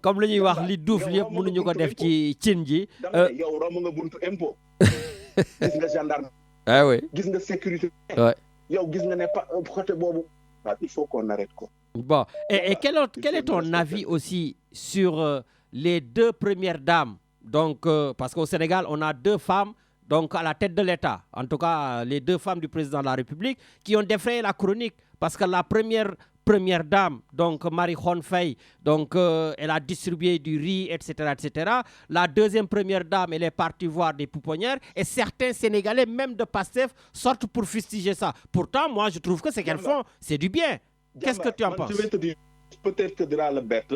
comme li ñuy wax li duuf yëpp mënuñu ko def ci cin ji. yow romb nga buntu impôt gis nga gendarme. ah oui gis nga sécurité. yow gis nga ne pas côté boobu. il faut qu'on arrête quoi. Bon et quel est ton avis aussi sur les 2 premières dames donc parce qu'au Sénégal on a 2 femmes donc à la tête de l'État en tout cas les 2 femmes du président de la République qui ont défrayé la chronique parce que la première dame, donc Marie Khone Faye, donc elle a distribué du riz, etc., etc. La deuxième première dame, elle est partie voir des pouponnières et certains Sénégalais, même de Pastef, sortent pour fustiger ça. Pourtant, moi, je trouve que ce qu'elles font, c'est du bien. Qu'est-ce que tu en penses? Je vais te dire, peut-être que dira le bête,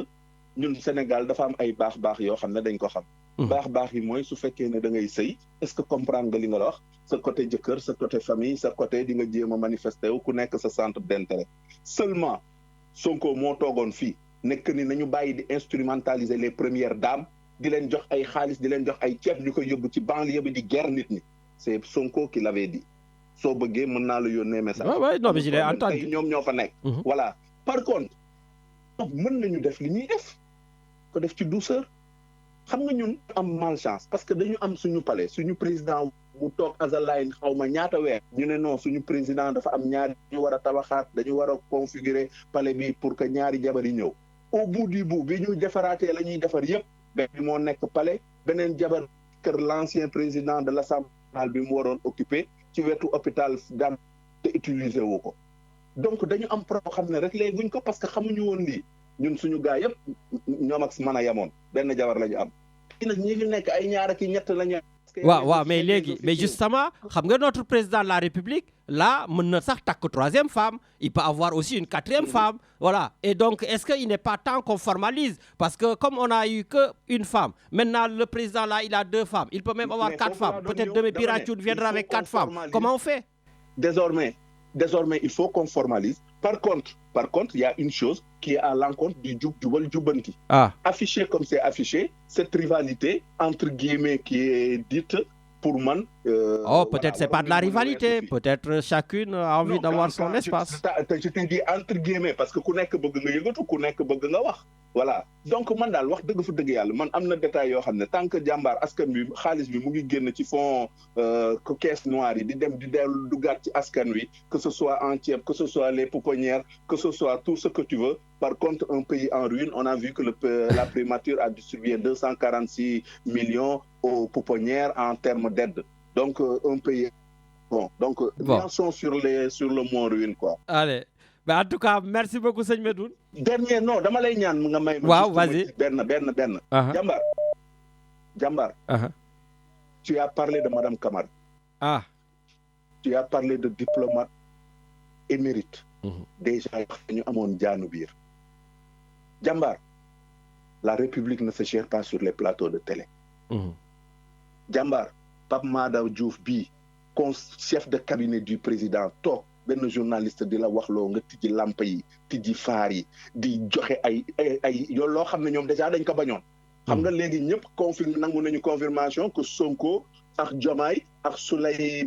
ñun Sénégal dafa am ay baax yoo xam ne dañ ko xam. baax yi mooy su fekkee ne da ngay sëy est-ce que comprendre nga li nga la wax sa côté jëkkër sa côté famille sa côté di nga jéem a manifester wu ku nekk sa centre d'intérêt seulement Sonko moo toogoon fii nekk ni nañu bàyyi di instrumentaliser les premières dames di leen jox ay xaalis di leen jox ay ceeb ñu koy yóbbu ci banlieue bi di guerre nit ñi c'est Sonko qui l'avait dit soo bëggee mën naa la yónnee message. ouais non mais je l'ai entendu ñoom ñoo fa nekk. voilà par contre mën nañu def li ñuy def ko def ci douceur xam nga ñun am malchance parce que dañu am suñu palais suñu président bu toog azalayn xaw ma ñaata weer ñu ne non suñu président dafa am ñaari ñu war a tabaxaat dañu war a configurer palais bi pour que ñaari jabar yi ñëw au bout du bout bi ñu defaraatee la ñuy defar yëpp benn bi moo nekk palais beneen jabar kër l'ancien président de l'Assemblée nationale bi mu waroon occupé ci wetu hôpital daan te utiliser wu ko donc dañu am pro xam ne rek léegi buñ ko parce que xamuñu woon lii ñun suñu gaa yëpp ñoom ak mën a yemoon benn jabar la ñu am nag ñi fi nekk ay ñaar ak ñett la ñu waaw mais léegi mais justement xam nga notre président de la République là mën na sax takk 3e femme il peut avoir aussi une 4e femme voilà et donc est-ce que il n'est pas temps qu'on formalise parce que comme on a eu que une femme maintenant le président là il a 2 femmes il peut même avoir 4 femmes peut-être demain Birachioune viendra avec 4 femmes comment on fait désormais il faut qu'on formalise par contre il y a une chose qui est à l'encontre du jubal jubbanti. Affiché comme c'est affiché, cette rivalité entre guillemets qui est dite pour man. Peut-être c'est pas de la rivalité, peut-être chacune a envie d'avoir son espace. Je t'ai dit entre guillemets parce que ku nekk bëgg nga yëngatu ku nekk bëgg nga wax voilà donc man daal wax dëgg fa dëgg yàlla man am na détail yoo xam ne tant que jàmbaar askan bi xaalis bi mu ngi génn ci fonds caisse noire yi di dem di dellu duggaat ci askan wi que ce soit en ceeb que ce soit les pouponnières que ce soit tout ce que tu veux. Par contre, un pays en ruine, on a vu que la primature a distribué 246 millions aux pouponnières en termes d'aide. Donc, un pays... Bon, donc, sont sur le mot ruine, quoi. Allez. En tout cas, merci beaucoup, Seigne Medoune. Dernier, non, dama lay ñaan nga may. Waaw, vas-y. Ben. Jambar. Tu as parlé de Madame Camara. Ah. Tu as parlé de diplomate émérite. Déjà, ñu amoon jaanu biir. Jambar, la République ne se gère pas sur les plateaux de télé. Jambar, Pape Madaw Diouf bi, chef de cabinet du président toog benn journaliste di la wax loo nga tijji lamp yi tijji faar yi di joxe ay yow loo xam ne ñoom déjà dañ ko bañoon. xam nga léegi ñëpp nangu nañu confirmation que Sonko ak Diomaye ak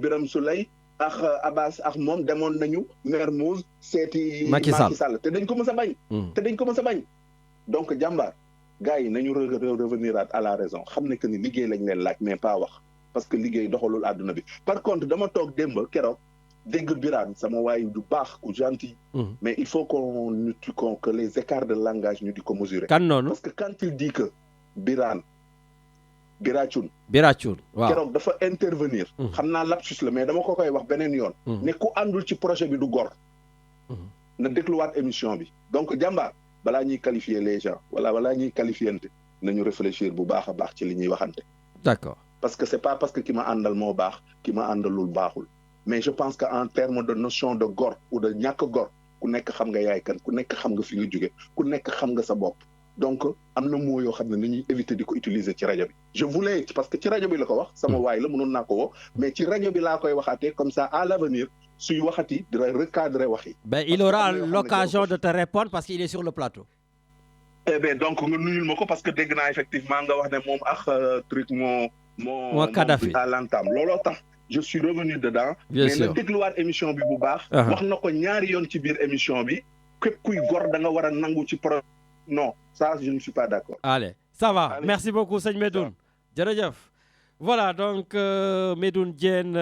Birame Souleye ak Abbas ak moom demoon nañu Mermoz seeti Macky Sall te dañ ko mës a bañ. Donc jàmbaar gars yi nañu revenir à la raison xam ne que ni liggéey lañ leen laaj mais pas wax parce que liggéey doxalul àdduna bi. Par contre dama toog démb keroog dégg Birane sama waay du baax ku gentil. Mais il faut que les écarts de langage ñu di ko mesurer. Kan noonu parce que quand il dit que Birachun waaw keroog dafa intervenir. xam naa lapsus la mais dama ko koy wax beneen yoon. ne ku àndul ci projet bi du gor. na dégluwaat émission bi donc jàmbaar. balaa ñuy qualifier les gens balaa ñuy qualifiante nañu réfléchir bu baax a baax ci li ñuy waxante. D'accord. Parce que c'est pas parce que ki ma àndal moo baax ki ma àndalul baaxul mais je pense que en termes de notion de gor ou de ñàkk gor ku nekk xam nga yaay kan ku nekk xam nga fi nga jóge ku nekk xam nga sa bopp donc am na moo yoo xam ne nañuy éviter di ko utiliser ci rajo bi. Je voulais parce que ci rajo bi la ko wax sama waay la mënoon naa ko woo mais ci rajo bi laa koy waxaatee comme ça à l'avenir suy waxati dina recadrer wax yi. Ben il aura l'occasion de te répondre parce qu'il est sur le plateau. Eh bien donc nga nuyul ma ko parce que dégg naa effectivement nga wax ne moom ak truc moo Kadhafi à l'entame looloo tax je suis revenu dedans. Bien sûr mais na dégluwaat émission bi bu baax. wax na ko ñaari yoon ci biir émission bi képp kuy gor da nga war a nangu ci pro. Non, ça je ne suis pas d'accord. Allez, ça va. Allez. Merci beaucoup Seigne Medoune. Jërëjëf. Voilà donc Medoune Diène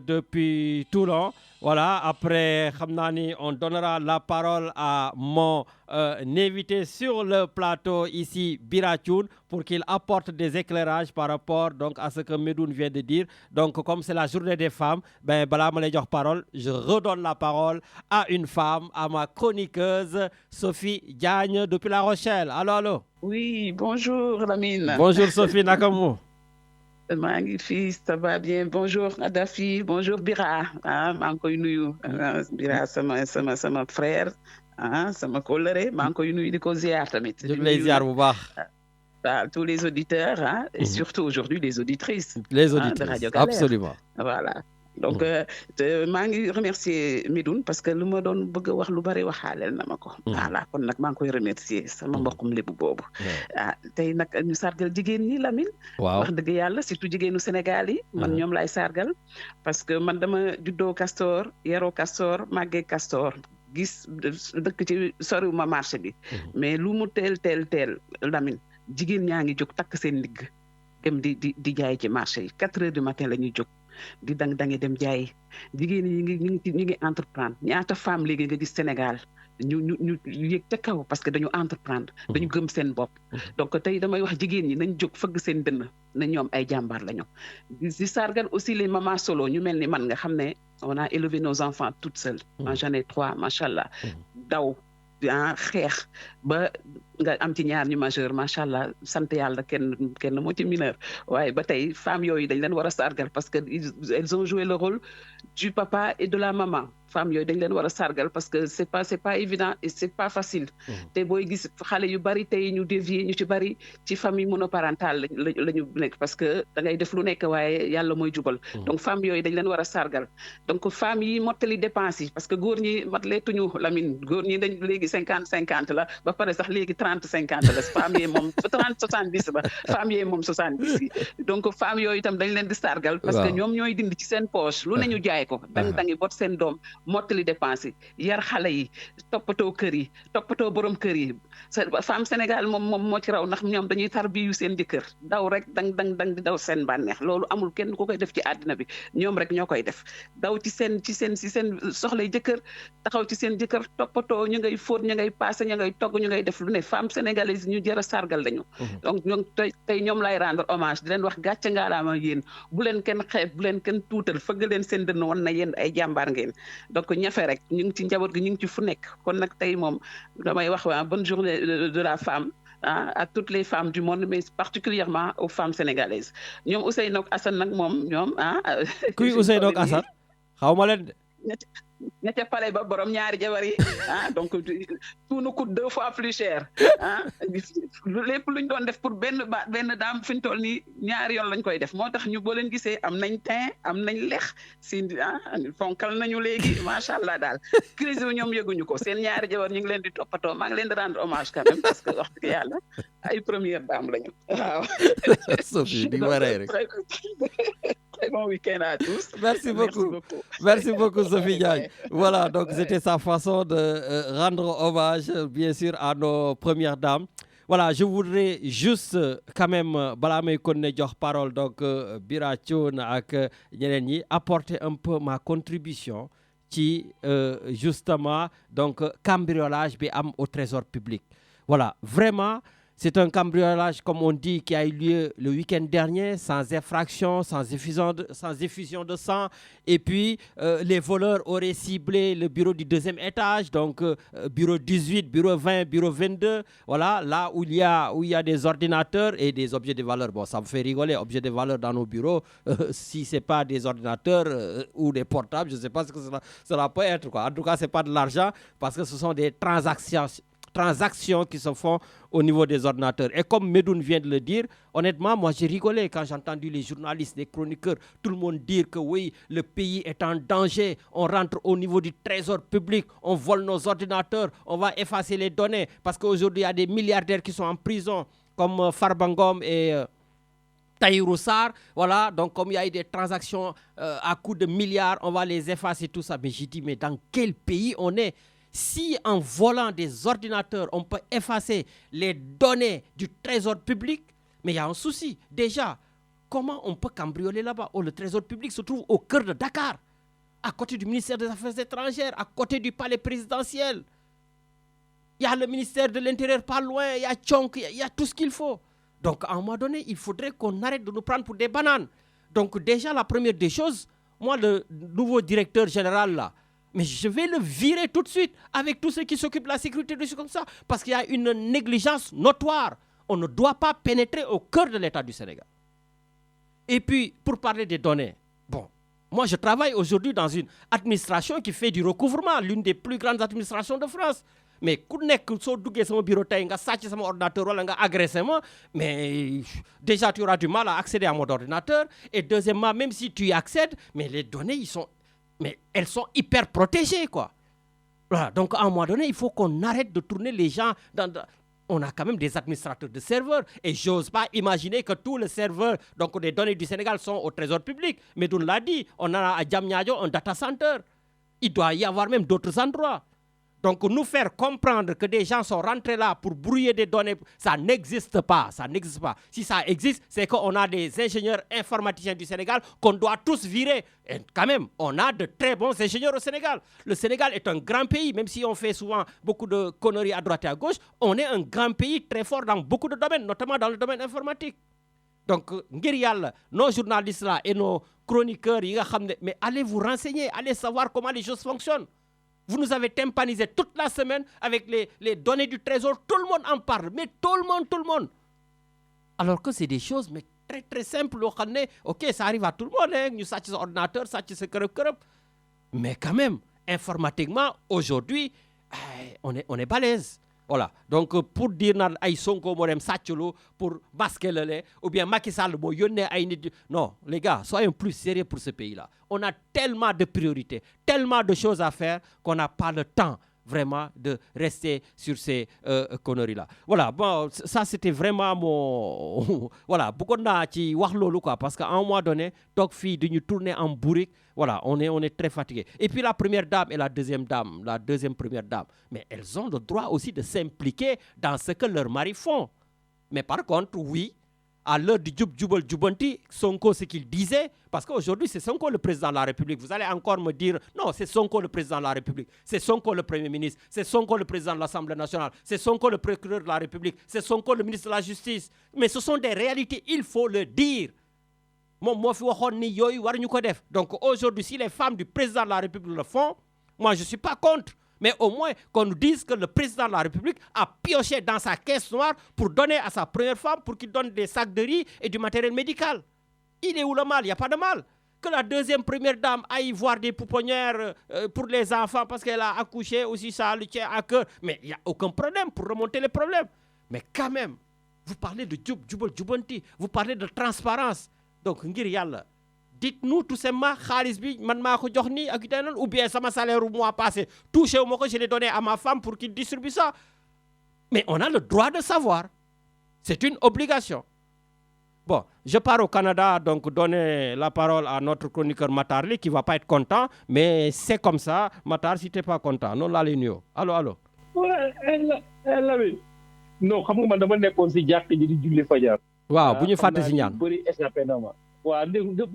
depuis Toulon. Voilà, après Khamnani, on donnera la parole à mon invité sur le plateau ici, Birachun, pour qu'il apporte des éclairages par rapport donc à ce que Medoune vient de dire. Donc comme c'est la journée des femmes, ben bala ma lay jox parole, je redonne la parole à une femme, à ma chroniqueuse Sophie Diagne depuis La Rochelle. Allô. Oui, bonjour Lamine. Bonjour Sophie, naka mu? maa ngi fii ça va bien bonjour Adafi bonjour Bira maa ngi koy nuyu Bira sama frère sama kóllëre maa ngi koy nuyu di ko ziar tamit. ñu ngi lay ziar bu baax. Tous les auditeurs et surtout aujourd'hui les auditrices. Les auditrices de Radio Galère. Absolument. Voilà donc maa ngi remercier Medoune parce que lu ma doon bëgg a wax lu bari waxaaleel na ma ko. voilà kon nag maa ngi koy remercier sama mbokkum lébu boobu. tey nag ñu sargal jigéen ñi Lamine. waaw wax dëgg yàlla surtout jigéenu Sénégal yi. man ñoom laay sargal parce que man dama juddoo Castor yaroo Castor màggee Castor gis dëkk ci soriwuma marché bi. mais lu mu teel Lamine jigéen ñaa ngi jóg takk seen ndigg dem di jaay ci marché yi 4 heures du matin la ñuy jóg. di dangi dem jaay jigéen ñi ñu ngi entreprendre ñaata femme léegi nga gis Sénégal ñu yëg ca kaw parce que dañu entreprendre dañu gëm seen bopp donc tey damay wax jigéen ñi nañ jóg fëgg seen dënn na ñoom ay jàmbaar lañu di sargal aussi les mamans solo ñu mel ni man nga xam ne on a élevé nos enfants toutes seules moi j'en ai 3 machallah daw xeex ba nga am ci ñaar ñu majeur macha allah sant yàlla kenn moo ci mineur waaye ba tey femmes yooyu dañ leen war a sargal parce que elles ont joué le rôle du papa et de la maman femmes yooyu dañ leen war a sargal parce que c'est pas évident et c'est pas facile te booy gis xale yu bari tey ñu dévier ñu ci bari ci famille monoparentale la ñu nekk parce que da ngay def lu nekk waaye yàlla mooy jubal donc femmes yooyu dañ leen war a sargal donc femmes yi mottali dépenses yi parce que góor ñi matleetuñu Lamine góor ñi dañ léegi 50-50 la ba pare sax léegi 30-50 la femmes yi moom 30-70 ba femmes yi moom 70 yi donc femmes yooyu itam dañ leen di sargal parce que ñoom ñooy dindi ci seen poche lu ne ñu jaay ko dangi bot seen doom mottali dépense yi yar xale yi toppatoo kër yi toppatoo borom kër yi femme Sénégal moom moo ci raw ndax ñoom dañuy tarbiyu seen jëkkër daw rek dang di daw seen bànneex loolu amul kenn ku koy def ci àddina bi ñoom rek ñoo koy def daw ci seen soxlay jëkkër taxaw ci seen jëkkër toppatoo ñu ngay fóot ñu ngay paase ñu ngay togg ñu ngay def lu ne femme sénégalaise ñu jër a sargal lañu donc ñoom tey ñoom lay rendre hommage di leen wax gàcce ngaalaama yéen bu leen kenn xeeb bu leen kenn tuutal fëgg leen seen dënn woon na yéen ay jàmbaar ngeen donc ñafe rek ñu ngi ci njaboot gi ñu ngi ci fu nekk kon nag tey moom damay wax waa bonne journée de la femme à toutes les femmes du monde mais particulièrement aux femmes sénégalaises ñoom Ousseynou ak Assane nag moom ñoom kuy Ousseynou ak Assane xaw ma leen de ña ca pale ba borom ñaari jabar yi donc tout nous coûte 2 fois plus cher lépp luñ doon def pour benn daam fi ñu toll nii ñaari yoon lañ koy def moo tax ñu boo leen gisee am nañ teint am nañ lex si fonkal nañu léegi macha allah daal crise bi ñoom yëguñu ko seen ñaari jabar ñu ngi leen di toppatoo maa ngi leen di rendre hommage quand même parce que wax dëgg yàlla ay première dame lañu waaw. Sophie di waree rek. Très bon week-end à tous. Merci beaucoup. Merci beaucoup, Sophie Diagne. Voilà, donc c'était sa façon de rendre hommage, bien sûr, à nos premières dames. Voilà, je voudrais juste quand même, balaa may continuer jox parole donc Bira Thioune ak ñeneen ñi apporter un peu ma contribution ci justement donc cambriolage bi am au trésor public. Voilà, vraiment. C'est un cambriolage, comme on dit, qui a eu lieu le week-end dernier, sans effraction, sans effusion de sang. Et puis, les voleurs auraient ciblé le bureau du 2e étage, donc bureau 18, bureau 20, bureau 22. Voilà, là où il y a des ordinateurs et des objets de valeur. Bon, ça me fait rigoler, objets de valeur dans nos bureaux. Si ce n'est pas des ordinateurs ou des portables, je ne sais pas ce que cela peut être, quoi. En tout cas, ce n'est pas de l'argent parce que ce sont des transactions qui se font au niveau des ordinateurs. Et comme Medoun vient de le dire, honnêtement, moi j'ai rigolé quand j'ai entendu les journalistes, les chroniqueurs, tout le monde dire que oui, le pays est en danger, on rentre au niveau du trésor public, on vole nos ordinateurs, on va effacer les données, parce qu'aujourd'hui il y a des milliardaires qui sont en prison, comme Farbangom et Tahirou Sarr, voilà, donc comme il y a eu des transactions à coût de milliards, on va les effacer, tout ça. Mais j'ai dit, mais dans quel pays on est ? Si en volant des ordinateurs, on peut effacer les données du trésor public, mais il y a un souci. Déjà, comment on peut cambrioler là-bas? Le trésor public se trouve au cœur de Dakar, à côté du ministère des Affaires étrangères, à côté du palais présidentiel. Il y a le ministère de l'Intérieur pas loin, il y a Tchonk, il y a tout ce qu'il faut. Donc, à un moment donné, il faudrait qu'on arrête de nous prendre pour des bananes. Donc, déjà, la première des choses, moi, le nouveau directeur général, là, mais je vais le virer tout de suite avec tous ceux qui s'occupent de la sécurité, des choses comme ça. Parce qu'il y a une négligence notoire. On ne doit pas pénétrer au cœur de l'État du Sénégal. Et puis, pour parler des données, bon, moi je travaille aujourd'hui dans une administration qui fait du recouvrement, l'une des plus grandes administrations de France. Mais ku nekk soo duggee sama bureau tey nga sàcc sama ordinateur wala nga agressé ma, mais déjà tu auras du mal à accéder à mon ordinateur. Et deuxièmement, même si tu y accèdes, mais les données, elles sont hyper protégées, quoi. Voilà, donc à un moment donné, il faut qu'on arrête de tourner les gens on a quand même des administrateurs de serveurs et j'ose pas imaginer que tous les serveurs donc des données du Sénégal sont au trésor public. Medoun l'a dit, on a à Diamniadio un data center. Il doit y avoir même d'autres endroits. Donc nous faire comprendre que des gens sont rentrés là pour brouiller des données, ça n'existe pas, ça n'existe pas. Si ça existe, c'est qu'on a des ingénieurs informaticiens du Sénégal qu'on doit tous virer. Et quand même, on a de très bons ingénieurs au Sénégal. Le Sénégal est un grand pays, même si on fait souvent beaucoup de conneries à droite et à gauche, on est un grand pays très fort dans beaucoup de domaines, notamment dans le domaine informatique. Donc, ngir yalla, nos journalistes là et nos chroniqueurs, mais allez vous renseigner, allez savoir comment les choses fonctionnent. Vous nous avez tympanisé toute la semaine avec les données du trésor. Tout le monde en parle. Mais tout le monde. Alors que c'est des choses mais très très simples. Ok, ça arrive à tout le monde. Nous savons ordinateur, mais quand même, informatiquement, aujourd'hui, on est balèze. Voilà. Donc, pour dire que Sonko Morem Satcholo pour masquer le lait, ou bien Macky Sall, non, les gars, soyons plus sérieux pour ce pays-là. On a tellement de priorités, tellement de choses à faire qu'on n'a pas le temps vraiment de rester sur ces conneries-là. Voilà, bon, ça c'était vraiment mon... voilà, beaucoup de quoi, parce qu'à un moment donné, toog fii de nous tourner en bourrique, voilà, on est très fatigué. Et puis la première dame et la deuxième première dame, mais elles ont le droit aussi de s'impliquer dans ce que leurs maris font. Mais par contre, oui, à l'heure du Djubal Djubanti, Sonko, ce qu'il disait, parce qu'aujourd'hui, c'est Sonko le président de la République. Vous allez encore me dire, non, c'est Sonko le président de la République, c'est Sonko le Premier ministre, c'est Sonko le président de l'Assemblée nationale, c'est Sonko le procureur de la République, c'est Sonko le ministre de la Justice. Mais ce sont des réalités, il faut le dire. Donc aujourd'hui, si les femmes du président de la République le font, moi, je ne suis pas contre. Mais au moins qu'on nous dise que le président de la République a pioché dans sa caisse noire pour donner à sa première femme pour qu'il donne des sacs de riz et du matériel médical. Il est où le mal? Il n'y a pas de mal. Que la deuxième première dame aille voir des pouponnières pour les enfants parce qu'elle a accouché aussi, ça le tient à cœur. Mais il n'y a aucun problème pour remonter les problèmes. Mais quand même, vous parlez de Djubal Djubanti, vous parlez de transparence. Donc, ngir yalla, dites-nous tout simplement, Khalis bi, man mako jox ni ak tenen ou bien sama salaire au mois passé, touché ou moko, je l'ai donné à ma femme pour qu'il distribue ça. Mais on a le droit de savoir. C'est une obligation. Bon, je pars au Canada, donc donner la parole à notre chroniqueur Matarli qui ne va pas être content, mais c'est comme ça. Matar, si tu n'es pas content, non, là, l'union. Allô. Ouais, elle non, xam nga man dama nekkoon si jàkk ji di julli fajar. Waaw, bu ñu fàtte si ñaan. Bëri échappé na ma. Waaw,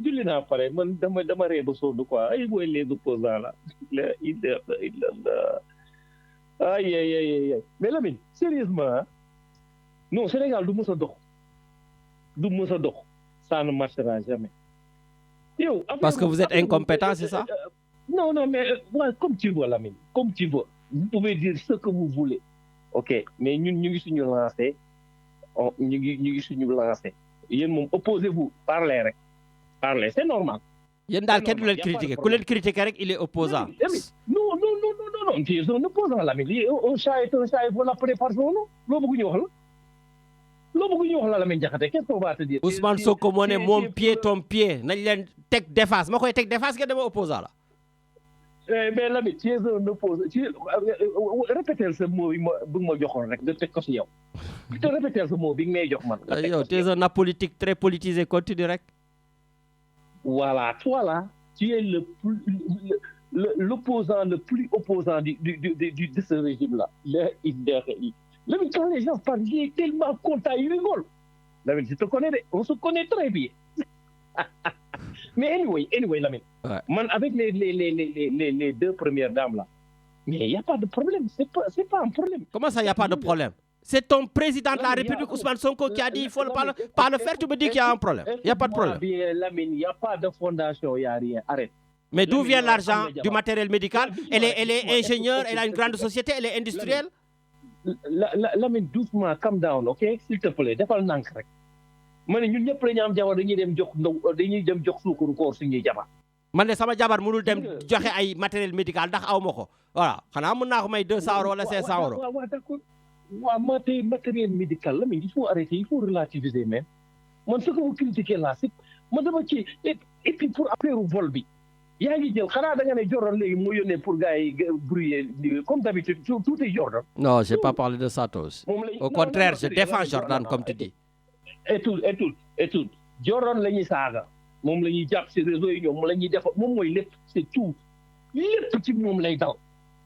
julli naa pare, man dama ree ba sonn quoi. Ay mooy les opposants là. La ilaha illallah. Aïe. Mais Lamine, sérieusement, non, Sénégal du mës a dox. Ça ne marchera jamais. Yo, parce que vous êtes incompétent, c'est ça? Non, mais comme tu veux, Lamine, comme tu veux. Vous pouvez dire ce que vous voulez. Ok, mais nous ngi suñu lancé. Ñu ngi suñu lancé. Yéen moom opposez-vous, parlez, c'est normal. Yéen daal kenn du leen critiquer. Ku leen critiquer rek, il est opposant. Non, tu es un opposant, Lamine. Un chat est un chat, il faut l'appeler par son nom. Loo bëgg ñu wax la Lamine Diakhaté, qu'est-ce qu'on va te dire? Ousmane Sonko moo ne mon pied ton pied. Nañ leen teg défense. Ma koy teg défense nga dama opposant la. Mais Lamine, tu es un opposant. Répétez ce mot bi ma joxoon rek de teg ko si yow. Répétez ce mot bi nga may jox man. Yow, tu es un apolitique très politisé, continue rek. Voilà, toi là, tu es l'opposant le plus opposant de ce régime-là. Lamine, quand les gens parlent, il est tellement content, il rigole. Lamine, je te connais, on se connaît très bien. Mais anyway, Lamine, ouais. Man, avec les deux premières dames là, mais il n'y a pas de problème, c'est pas un problème. Comment ça, il n'y a pas de problème? C'est ton président de la République, Ousmane Sonko, qui a dit il faut pas le faire, tu me dis qu'il y a un problème. Il n'y a pas de problème. Lamine, il n'y a pas de fondation, il n'y a rien, arrête. Mais d'où vient l'argent du matériel médical? Elle est ingénieure, elle a une grande société, elle est industrielle. Lamine, doucement, calm down, ok? S'il te plaît, defal nank rek. Man ñun ñëpp la ñu am jabar dañuy dem jox suukaru koor suñuy jabar. Man de sama jabar mënul dem joxe ay matériel médical ndax aw ma ko. Voilà, xanaa mën naa ko may 200 € wala 500 €. Waaw, d'accord. Waaw, matériel médical, Lamine, il faut arrêter, il faut relativiser même. Man ce que vous critiquez là, c'est man dama ci et puis pour affaire vol bi. Yaa ngi jël xanaa da nga ne Jordan léegi mu yónnee pour gars yi brouiller comme d'habitude tout est Jordan. Non, j'ai pas parlé de ça tous. Au contraire, je défends Jordan comme tu dis. Et tout. Jordan la ñuy saaga moom la ñuy jàpp si réseau yi ñoom la ñuy def moom mooy lépp c'est tout lépp ci moom lay dal.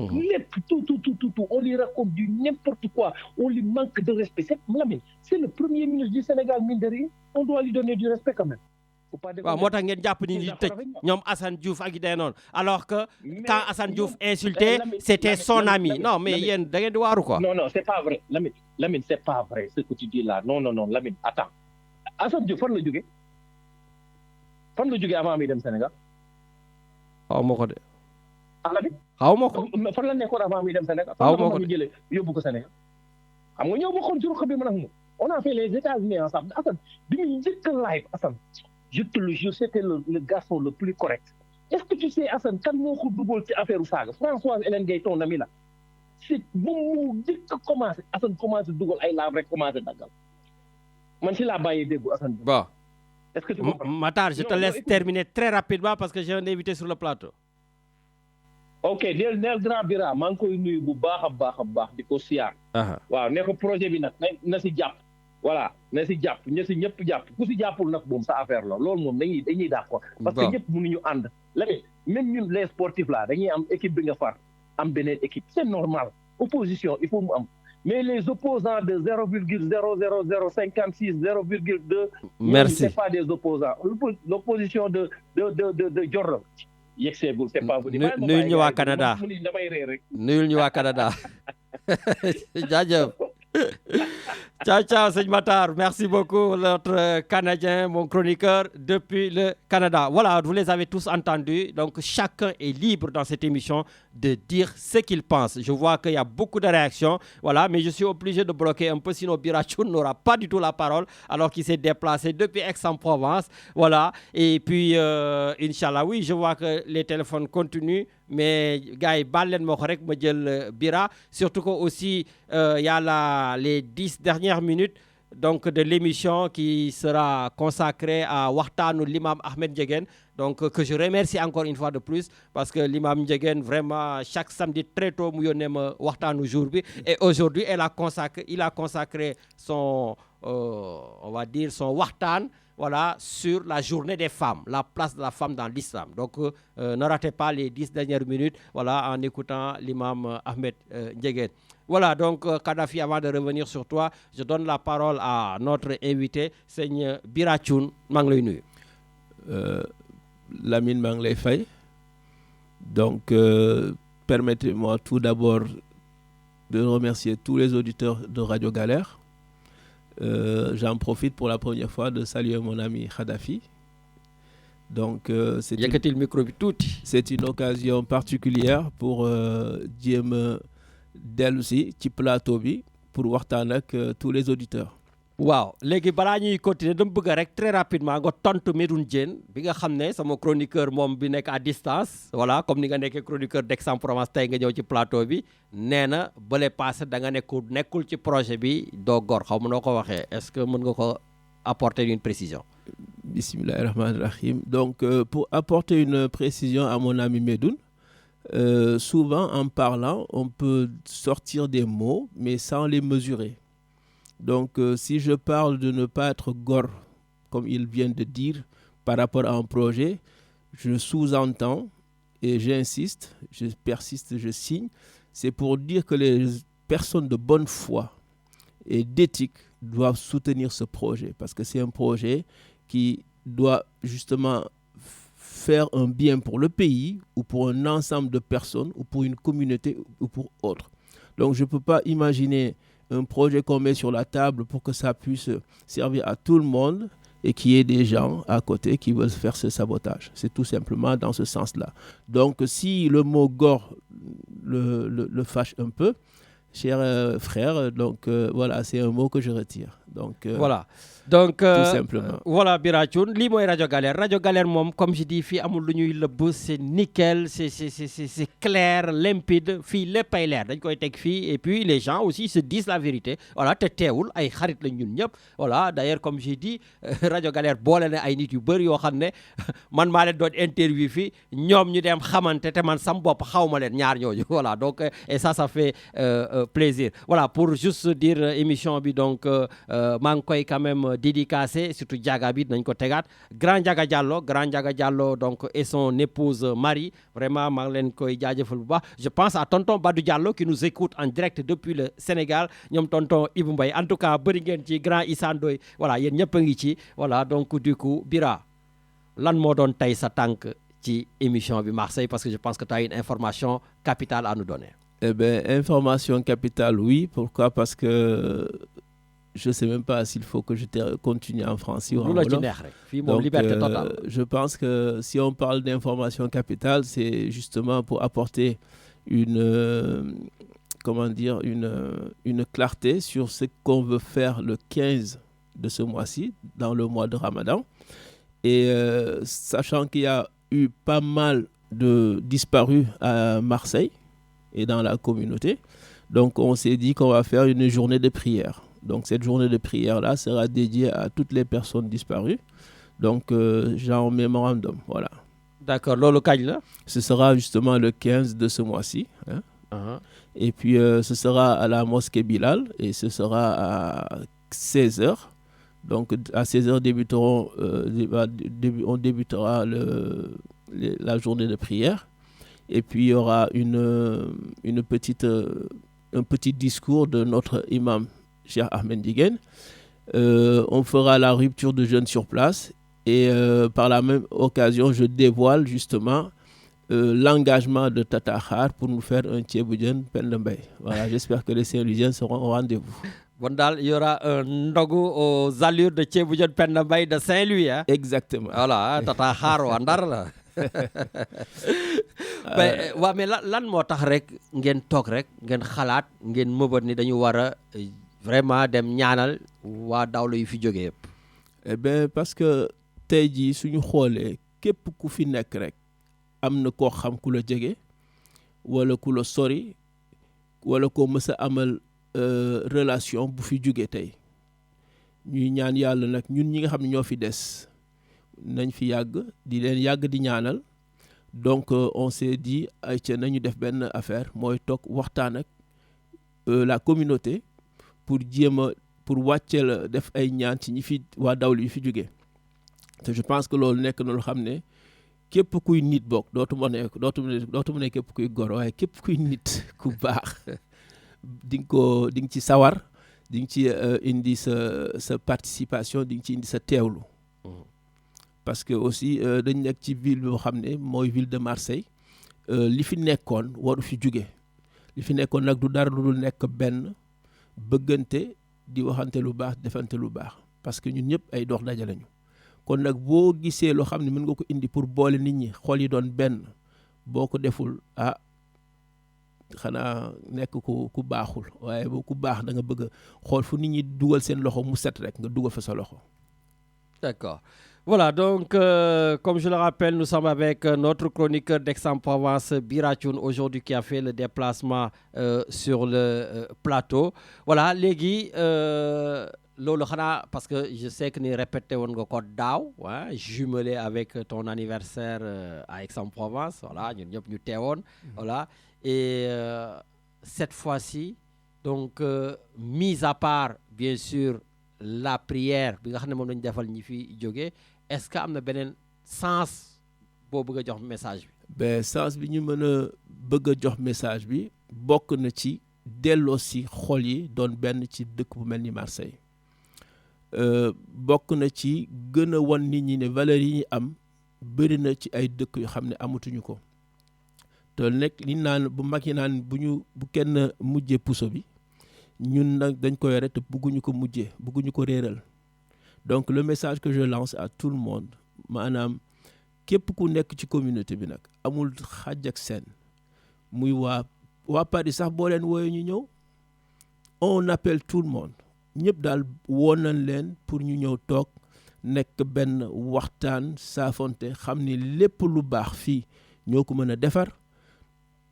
Lépp tout on lui raconte du n'importe quoi, on lui manque de respect. C'est le premier ministre du Sénégal, mine de rien, on doit lui donner du respect quand même. waaw moo tax ngeen jàpp ni ñu tëj ñoom Assane Diouf ak day noonu alors que quand Assane Diouf insultait c'était son ami. Non mais yéen da ngeen di waaru quoi. Non, c'est pas vrai Lamine, c'est pas vrai ce que tu dis là. Non, Lamine, attends. Assane Diouf fan la jógee avant mi dem Sénégal? xaw ma ko de. Lamine xaw ma ko. fan la nekkoon avant mi dem Sénégal? xaw ma ko de jëlee yóbbu ko Sénégal. Xam nga ñoo bokkoon ci ruq bi man ak moom. On a fait les États-Unis ensemble. Assane bi muy njëkk live Assane. Je te le jure, c'était le garçon le plus correct. Est-ce que tu sais, Assane, quand nous avons fait affaire au SAG, Françoise Hélène Gaye, ton ami là, c'est bon, dès que commence, Assane commence à double, il a commencé à dagal. Moi, je l'ai baillé debout, Assane. Bon. Est-ce que tu comprends? Matar, je te laisse terminer très rapidement parce que j'ai un invité sur le plateau. ok neel grand Bira maa ngi koy nuyu bu baax a baax di ko siyaar. waaw ne ko projet bi nag na si jàpp. voilà na si jàpp ñëpp jàpp ku si jàppul nag moom sa affaire la loolu moom dañuy d'accord. parce que ñëpp mënuñu ànd. léegi même ñun les sportifs là dañuy am équipe bi nga far am beneen équipe c'est normal opposition il faut mu am. Mais les opposants de 0,00056, 0,2, merci. C'est pas des opposants. L'opposition de Jordan, c'est pas vous. Nul ñu waa Canada. Nul ñu waa Canada. Jaajëf. Ciao, Seigne Matar. Merci beaucoup, notre Canadien, mon chroniqueur depuis le Canada. Voilà, vous les avez tous entendus. Donc, chacun est libre dans cette émission de dire ce qu'il pense. Je vois qu'il y a beaucoup de réactions. Voilà, mais je suis obligé de bloquer un peu, sinon Birachoun n'aura pas du tout la parole, alors qu'il s'est déplacé depuis Aix-en-Provence. Voilà, et puis, Inch'Allah, oui, je vois que les téléphones continuent. Mais gars yi baal leen ma ko rek ma jël Bira surtout que aussi il y a les 10 dernières minutes donc de l'émission qui sera consacrée à waxtaanu l'imam Ahmed Ndiéguène donc que je remercie encore une fois de plus parce que l'imam Ndiéguène vraiment chaque samedi très tôt mu yónnee ma waxtaanu jour bi et aujourd'hui il a consacré son on va dire son waxtaan voilà, sur la journée des femmes, la place de la femme dans l'islam. Donc, ne ratez pas les 10 dernières minutes voilà, en écoutant l'imam Ahmed Ndiéguène. Voilà, donc, Kadhafi, avant de revenir sur toi, je donne la parole à notre invité, Seigneur Birachoun Manglay. Lamine Manglay Faye. Donc, permettez-moi tout d'abord de remercier tous les auditeurs de Radio Galère. J'en profite pour la première fois de saluer mon ami Kadhafi. Donc, c'est une occasion particulière pour jéem dellu si ci plateau bi pour waxtaan ak tous les auditeurs. waaw léegi balaa ñuy continuer dama bëgg rek très rapidement nga tontu Medoune Diène bi nga xam ne sama chroniqueur moom bi nekk à distance voilà comme ni nga nekkee chroniqueur d'Aix-en-Provence tey nga ñëw ci plateau bi nee na bële passé da nga nekkul ci projet bi doo gor xaw ma noo ko waxee est-ce que mën nga ko apporter une précision. Bismillahir Rahmanir Rahim. Donc pour apporter une précision à mon ami Medoune, souvent en parlant on peut sortir des mots mais sans les mesurer. Donc, si je parle de ne pas être gore, comme il vient de dire, par rapport à un projet, je sous-entends et j'insiste, je persiste, je signe. C'est pour dire que les personnes de bonne foi et d'éthique doivent soutenir ce projet parce que c'est un projet qui doit justement faire un bien pour le pays ou pour un ensemble de personnes ou pour une communauté ou pour autre. Donc, je ne peux pas imaginer un projet qu'on met sur la table pour que ça puisse servir à tout le monde et qu'il y ait des gens à côté qui veulent faire ce sabotage. C'est tout simplement dans ce sens-là. Donc, si le mot gore le fâche un peu, cher frère, donc voilà, c'est un mot que je retire. Donc, voilà. Donc, tout simplement. Voilà, Birachoun. Lii mooy Radio Galère. Radio Galère, moom, comme je dis, fii amul lu ñuy lëbb, c'est nickel, c'est clair, limpide. Fii léppay leer dañ koy teg fii et puis les gens aussi se disent la vérité. Voilà, te teewul ay xarit la ñun ñëpp. Voilà, d'ailleurs comme j'ai dit, Radio Galère boole na ay nit yu bëri yoo xam ne man maa leen doon interview fii ñoom ñu dem xamante te man sam bopp xawma leen ñaar ñooñu. Voilà, donc et ça fait plaisir. Voilà, pour juste dire émission bi donc maa ngi koy quand même dédicacé surtout Diaga bi nañ ko tegaat Grand Diaga Diallo donc et son épouse Marie vraiment maa ngi leen koy jaajëfal bu baax je pense à tonton Badou Diallo qui nous écoute en direct depuis le Sénégal ñoom tonton Ibou Mbaye en tout cas bëri ngeen ci grand Issa Ndoye voilà yéen ñëpp a ngi ci voilà donc du coup Bira lan moo doon tey sa tànk ci émission bi Marseille parce que je pense que tu as une information capitale à nous donner. Eh bien, information capitale, oui. Pourquoi? Parce que je ne sais même pas s'il faut que je continue en français ou en wolof. Donc, liberté totale. Je pense que si on parle d'information capitale, c'est justement pour apporter une clarté sur ce qu'on veut faire le 15 de ce mois-ci, dans le mois de Ramadan. Et sachant qu'il y a eu pas mal de disparus à Marseille et dans la communauté, donc on s'est dit qu'on va faire une journée de prière. Donc cette journée de prière-là sera dédiée à toutes les personnes disparues. Donc genre mémorandum, voilà. D'accord, loolu kañ la. Ce sera justement le 15 de ce mois-ci. Hein. Et puis, ce sera à la mosquée Bilal et ce sera à 16h. Donc, à 16h, on débutera la journée de prière. Et puis, il y aura un petit discours de notre imam, Cheikh Ahmed Ndigen. On fera la rupture de jeûne sur place. Et par la même occasion, je dévoile justement l'engagement de Tata Khar pour nous faire un Thieboudienne Pendembay. Voilà, j'espère que les Saint-Louisiens seront au rendez-vous. Bon, il y aura un ndogu aux allures de Thieboudienne Pendembay de Saint-Louis. Hein? Exactement. Voilà, Tata Khar Wandar la. Mais lan moo tax rek ngeen toog rek ngeen xalaat ngeen mëbët ni dañu war a vraiment dem ñaanal waa dawlu yu fi jógee yëpp. Eh bien parce que tey jii suñu xoolee képp ku fi nekk rek am na koo xam ku la jege wala ku la sori wala koo mës a amal relation bu fi jógee tey ñuy ñaan yàlla nag ñun ñi nga xam ne ñoo fi des nañ fi yàgg di leen yàgg di ñaanal. Donc on s'est dit ayca nañu def benn affaire mooy toog waxtaan ak la communauté pour pour wàcceel def ay ñaan ci ñi fi waa dawlu yi fi jógee te je pense que loolu nekk na lu xam ne képp kuy nit bokk dootu mu ne képp kuy gor waaye képp kuy nit ku baax di nga ci sawar di nga ci indi sa participation di nga ci indi sa teewlu. Parce que aussi dañ nekk ci ville boo xam ne mooy ville de Marseille li fi nekkoon waru fi jóge li fi nekkoon nag du dara lu dul nekk benn bëggante di waxante lu baax defante lu baax parce que ñun ñëpp ay dox daje lañu kon nag boo gisee loo xam ne mën nga ko indi pour boole nit ñi xol yi doon benn boo ko deful xanaa nekk ku baaxul waaye boo ku baax da nga bëgg a xool fu nit ñi dugal seen loxo mu set rek nga dugal fa sa loxo. D'accord. Voilà, donc comme je le rappelle, nous sommes avec notre chroniqueur d'Aix-en-Provence, Biratchoun, aujourd'hui qui a fait le déplacement sur le plateau. Voilà, légui, lolo khana, parce que je sais que nous répétons le code DAO, jumelé avec ton anniversaire à Aix-en-Provence. Voilà, nous téwon, voilà. Et cette fois-ci, donc, mis à part, bien sûr, la prière, est-ce que am na beneen sens boo bëgg a jox message bi. Sens bi ñu mën a bëgg a jox message bi bokk na ci delloo si xol yi doon benn ci dëkk bu mel ni Marseille bokk na ci gën a wan nit ñi ne valeurs yi ñu am bëri na ci ay dëkk yoo xam ne amatuñu ko te nekk li naan bu mag yi naan bu kenn mujjee puso bi ñun nag dañ ko yore te bëgguñu ko mujjee bëgguñu ko réeral. Donc le message que je lance à tout le monde maanaam képp ku nekk ci communauté bi nag amul xàjj ak seen muy waa Paris sax boo leen wooyee ñu ñëw on appelle tout le monde ñëpp daal woo nañ leen pour ñu ñëw toog nekk benn waxtaan saafonte xam ni lépp lu baax fii ñoo ko mën a defar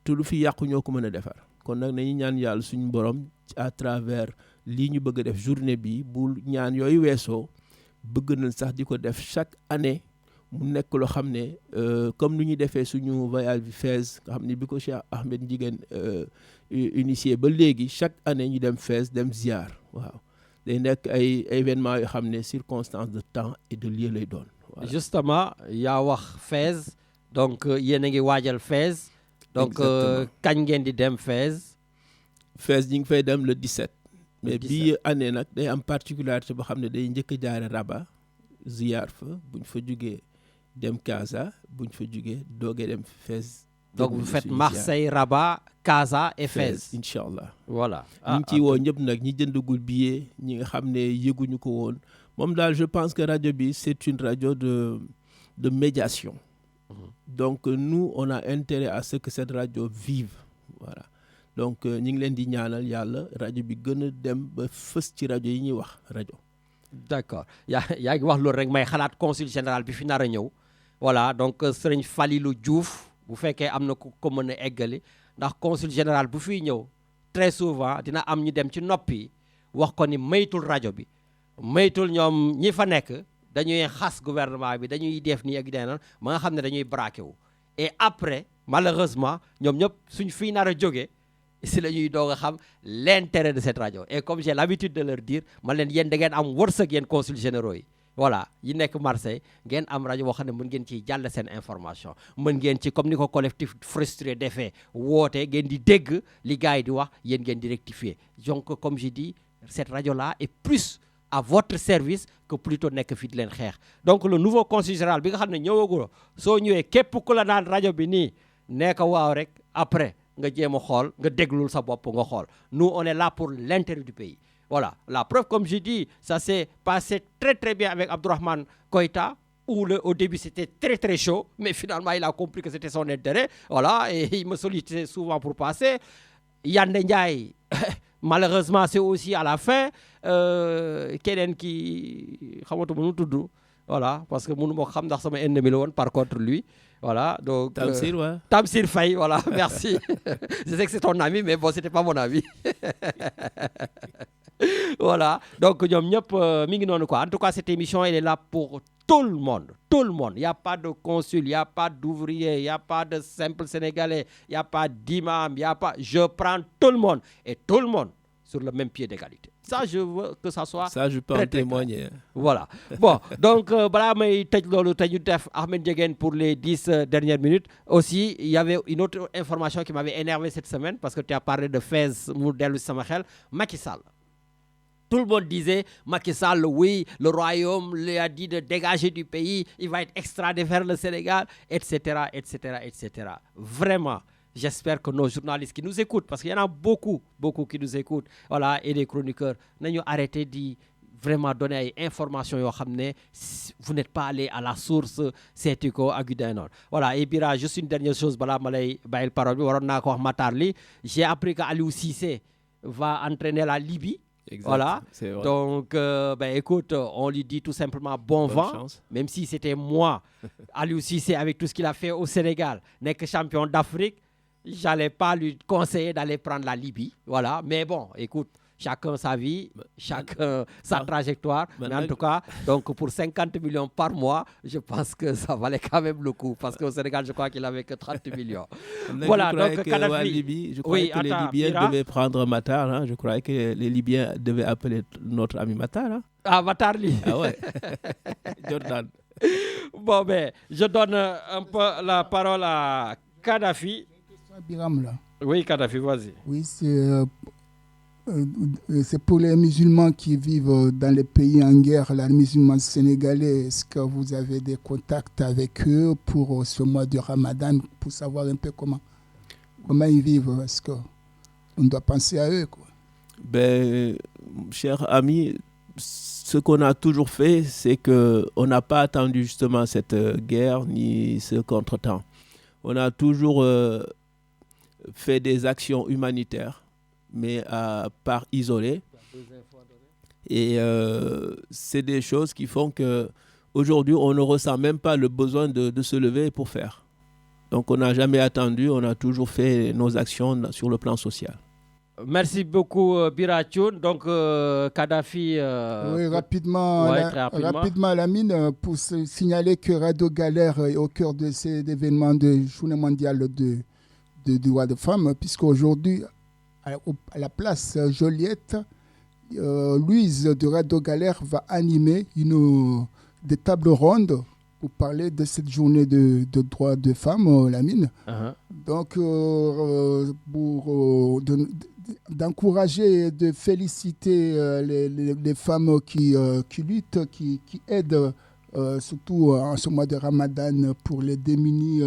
te lu fi yàqu ñoo ko mën a defar kon nag nañu ñaan yàlla suñu borom à travers lii ñu bëgg a def journée bi bu ñaan yooyu weesoo bëgg nañ sax di ko def chaque année mu nekk loo xam ne comme nu ñuy defee suñu voyage bi Fès nga xam ne bi ko Cheikh Ahmed Ndiéguène initié ba léegi chaque année ñu dem Fès dem ziar waaw day nekk ay événements yoo xam ne circonstances de temps et de lieu lay doon. Voilà. Justement yaa wax Fès donc yéen a ngi waajal Fès. donc kañ ngeen di dem Fès. Fès ñu ngi fay dem le 17. mais bii année nag day am particularité boo xam ne day njëkk a jaare Rabat ziyaar fa buñ fa jugee dem Casa buñ fa jugee doogee dem Fès. donc vous faites Marseille, Rabat, Casa et Fès. Incha allah. Voilà. ñu ngi ciy woo ñëpp nag ñi jëndagul billet ñi nga xam ne yëguñu ko woon moom daal je pense que rajo bi c'est une radio de médiation. Donc nous on a intérêt à ce que cette radio vive voilà. Donc ñu ngi leen di ñaanal yàlla rajo bi gën a dem ba fës ci rajo yi ñuy wax rajo. D'accord yaa ngi wax loolu rek may xalaat consul général bi fi nar a ñëw voilà donc sëriñ Falilou Diouf bu fekkee am na ku ko mën a eggali ndax consul général bu fiy ñëw très souvent dina am ñu dem ci noppi wax ko ni maytul rajo bi maytul ñoom ñi fa nekk dañuy xas gouvernement bi dañuy def nii ak deneen ma nga xam ne dañuy braqué wu et après malheureusement ñoom ñëpp suñ fii nar a jógee si la ñuy doog a xam l'intérêt de cette radio et comme j'ai l'habitude de leur dire man leen yéen da ngeen am wërsëg yéen consuls généraux yi voilà yi nekk Marseille ngeen am rajo boo xam ne mën ngeen ciy jàll seen information mën ngeen ci comme ni ko collectif frustré defee woote ngeen di dégg li gars yi di wax yéen ngeen di rectifier donc comme je dis cette radio là est plus à votre service que plutôt nekk fi di leen xeex donc le nouveau consul général bi nga xam ne ñëwaguloo soo ñëwee képp ku la naan rajo bi nii nee ko waaw rek après nga jéem a xool nga déglul sa bopp nga xool nous on est là pour l'intérêt du pays. Voilà, la preuve, comme je dis, ça s'est passé très très bien avec Abdourahmane Koïta, où au début c'était très très chaud, mais finalement il a compris que c'était son intérêt, voilà, et il me sollicitait souvent pour passer. Yann Ndiaye, malheureusement c'est aussi à la fin, quelqu'un qui, voilà, parce que mon xam ndax sama ennemi la woon par contre lui. Voilà, donc Tamsir, ouais. Tamsir Faye, voilà, merci. Je sais que c'est ton ami, mais bon, c'était pas mon ami. Voilà, donc ñoom ñëpp mi ngi noonu quoi. En tout cas, cette émission, elle est là pour tout le monde. Tout le monde. Il n'y a pas de consul, il n'y a pas d'ouvrier, il n'y a pas de simple Sénégalais, il n'y a pas d'imam, il n'y a pas... Je prends tout le monde. Et tout le monde sur le même pied d'égalité. Ça, je veux que ça soit... Ça, je peux en témoigner. Voilà. Bon, donc, voilà, mais Ahmed Djegen pour les 10 dernières minutes. Aussi, il y avait une autre information qui m'avait énervé cette semaine parce que tu as parlé de Fès, Moudel Samachel, Macky Sall. Tout le monde disait, Macky Sall, oui, le royaume lui a dit de dégager du pays, il va être extradé vers le Sénégal, etc., etc., etc. Vraiment. J'espère que nos journalistes qui nous écoutent, parce qu'il y en a beaucoup qui nous écoutent, voilà, et des chroniqueurs, nous arrêté de vraiment donner des informations. Vous n'êtes pas allé à la source, c'est quoi, à Gudainor. Voilà, et Bira, juste une dernière chose, j'ai appris qu'Aliou Cissé va entraîner la Libye. Exact, voilà, donc écoute, on lui dit tout simplement bonne vent, chance. Même si c'était moi, Aliou Cissé, avec tout ce qu'il a fait au Sénégal, n'est que champion d'Afrique, j'allais pas lui conseiller d'aller prendre la Libye, voilà, mais bon, écoute, chacun sa vie, chacun sa trajectoire, mais en tout cas, donc pour 50 millions par mois, je pense que ça valait quand même le coup, parce qu'au Sénégal, je crois qu'il avait que 30 millions. Voilà, donc Kadhafi, je croyais que les Libyens devaient prendre Matar, hein, je croyais que les Libyens devaient appeler notre ami Matar. Hein. Ah, Matar, lui. Ah ouais, Jordan. Bon, ben, je donne un peu la parole à Kadhafi. Oui, Kadhafi, vas-y. Oui, c'est pour les musulmans qui vivent dans les pays en guerre, les musulmans sénégalais. Est-ce que vous avez des contacts avec eux pour ce mois de Ramadan, pour savoir un peu comment ils vivent? Est-ce qu'on doit penser à eux, quoi? Ben, cher ami, ce qu'on a toujours fait, c'est qu'on n'a pas attendu justement cette guerre ni ce contretemps. On a toujours fait des actions humanitaires, mais à part isolée. Et c'est des choses qui font qu'aujourd'hui, on ne ressent même pas le besoin de se lever pour faire. Donc, on n'a jamais attendu, on a toujours fait nos actions sur le plan social. Merci beaucoup, Birachoun. Donc, Kadhafi... oui, rapidement, Lamine, pour signaler que Radio Galère est au cœur de cet événement de Journée mondiale du droit des femmes, puisqu'aujourd'hui, à la place Joliette, Louise de Radio Galère va animer des tables rondes pour parler de cette journée de droits des femmes, Lamine. Donc, d'encourager et de féliciter les femmes qui luttent, qui aident, surtout en ce mois de Ramadan, pour les démunis.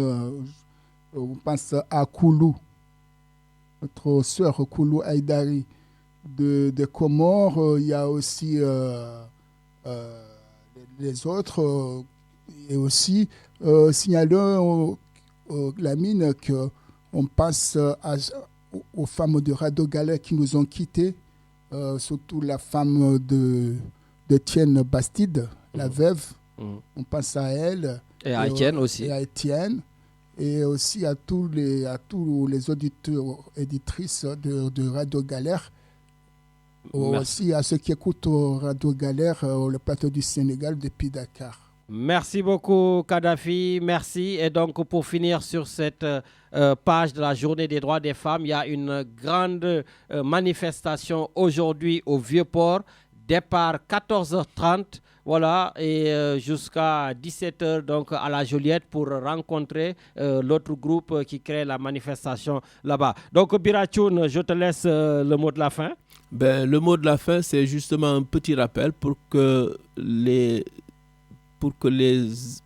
On pense à Koulou, notre sœur Koulou Aïdari de Comores. Il y a aussi les autres. Et aussi, signalons Lamine qu'on pense aux femmes de Radio Galère qui nous ont quittés, surtout la femme d'Étienne Bastide, la veuve. On pense à elle. Et à Étienne aussi. Et à Étienne. Et aussi à tous les auditeurs, éditrices de Radio Galère. aussi à ceux qui écoutent Radio Galère, le plateau du Sénégal depuis Dakar. Merci beaucoup, Kadhafi. Merci. Et donc, pour finir sur cette page de la Journée des droits des femmes, il y a une grande manifestation aujourd'hui au Vieux-Port. Départ 14h30, voilà, et jusqu'à 17h donc à la Joliette pour rencontrer l'autre groupe qui crée la manifestation là-bas. Donc, Birachoun, je te laisse le mot de la fin. Le mot de la fin, c'est justement un petit rappel pour que les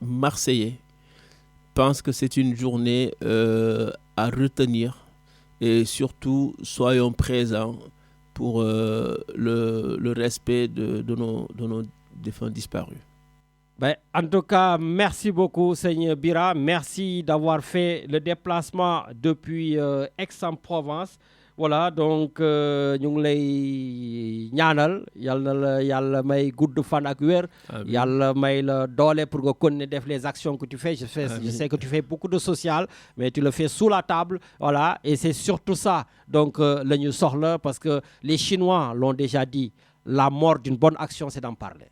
Marseillais pensent que c'est une journée à retenir, et surtout soyons présents pour le respect de nos défunts disparus. En tout cas, merci beaucoup, Seigneur Bira. Merci d'avoir fait le déplacement depuis Aix-en-Provence. Voilà, donc ñu ngi lay ñaanal yàlla may gudd fan ak wér, yàlla may la doole pour nga continuer def les actions que tu fais. Je sais que tu fais beaucoup de social, mais tu le fais sous la table, voilà, et c'est surtout ça donc la ñu soxla, parce que les Chinois l'ont déjà dit, la mort d'une bonne action c'est d'en parler.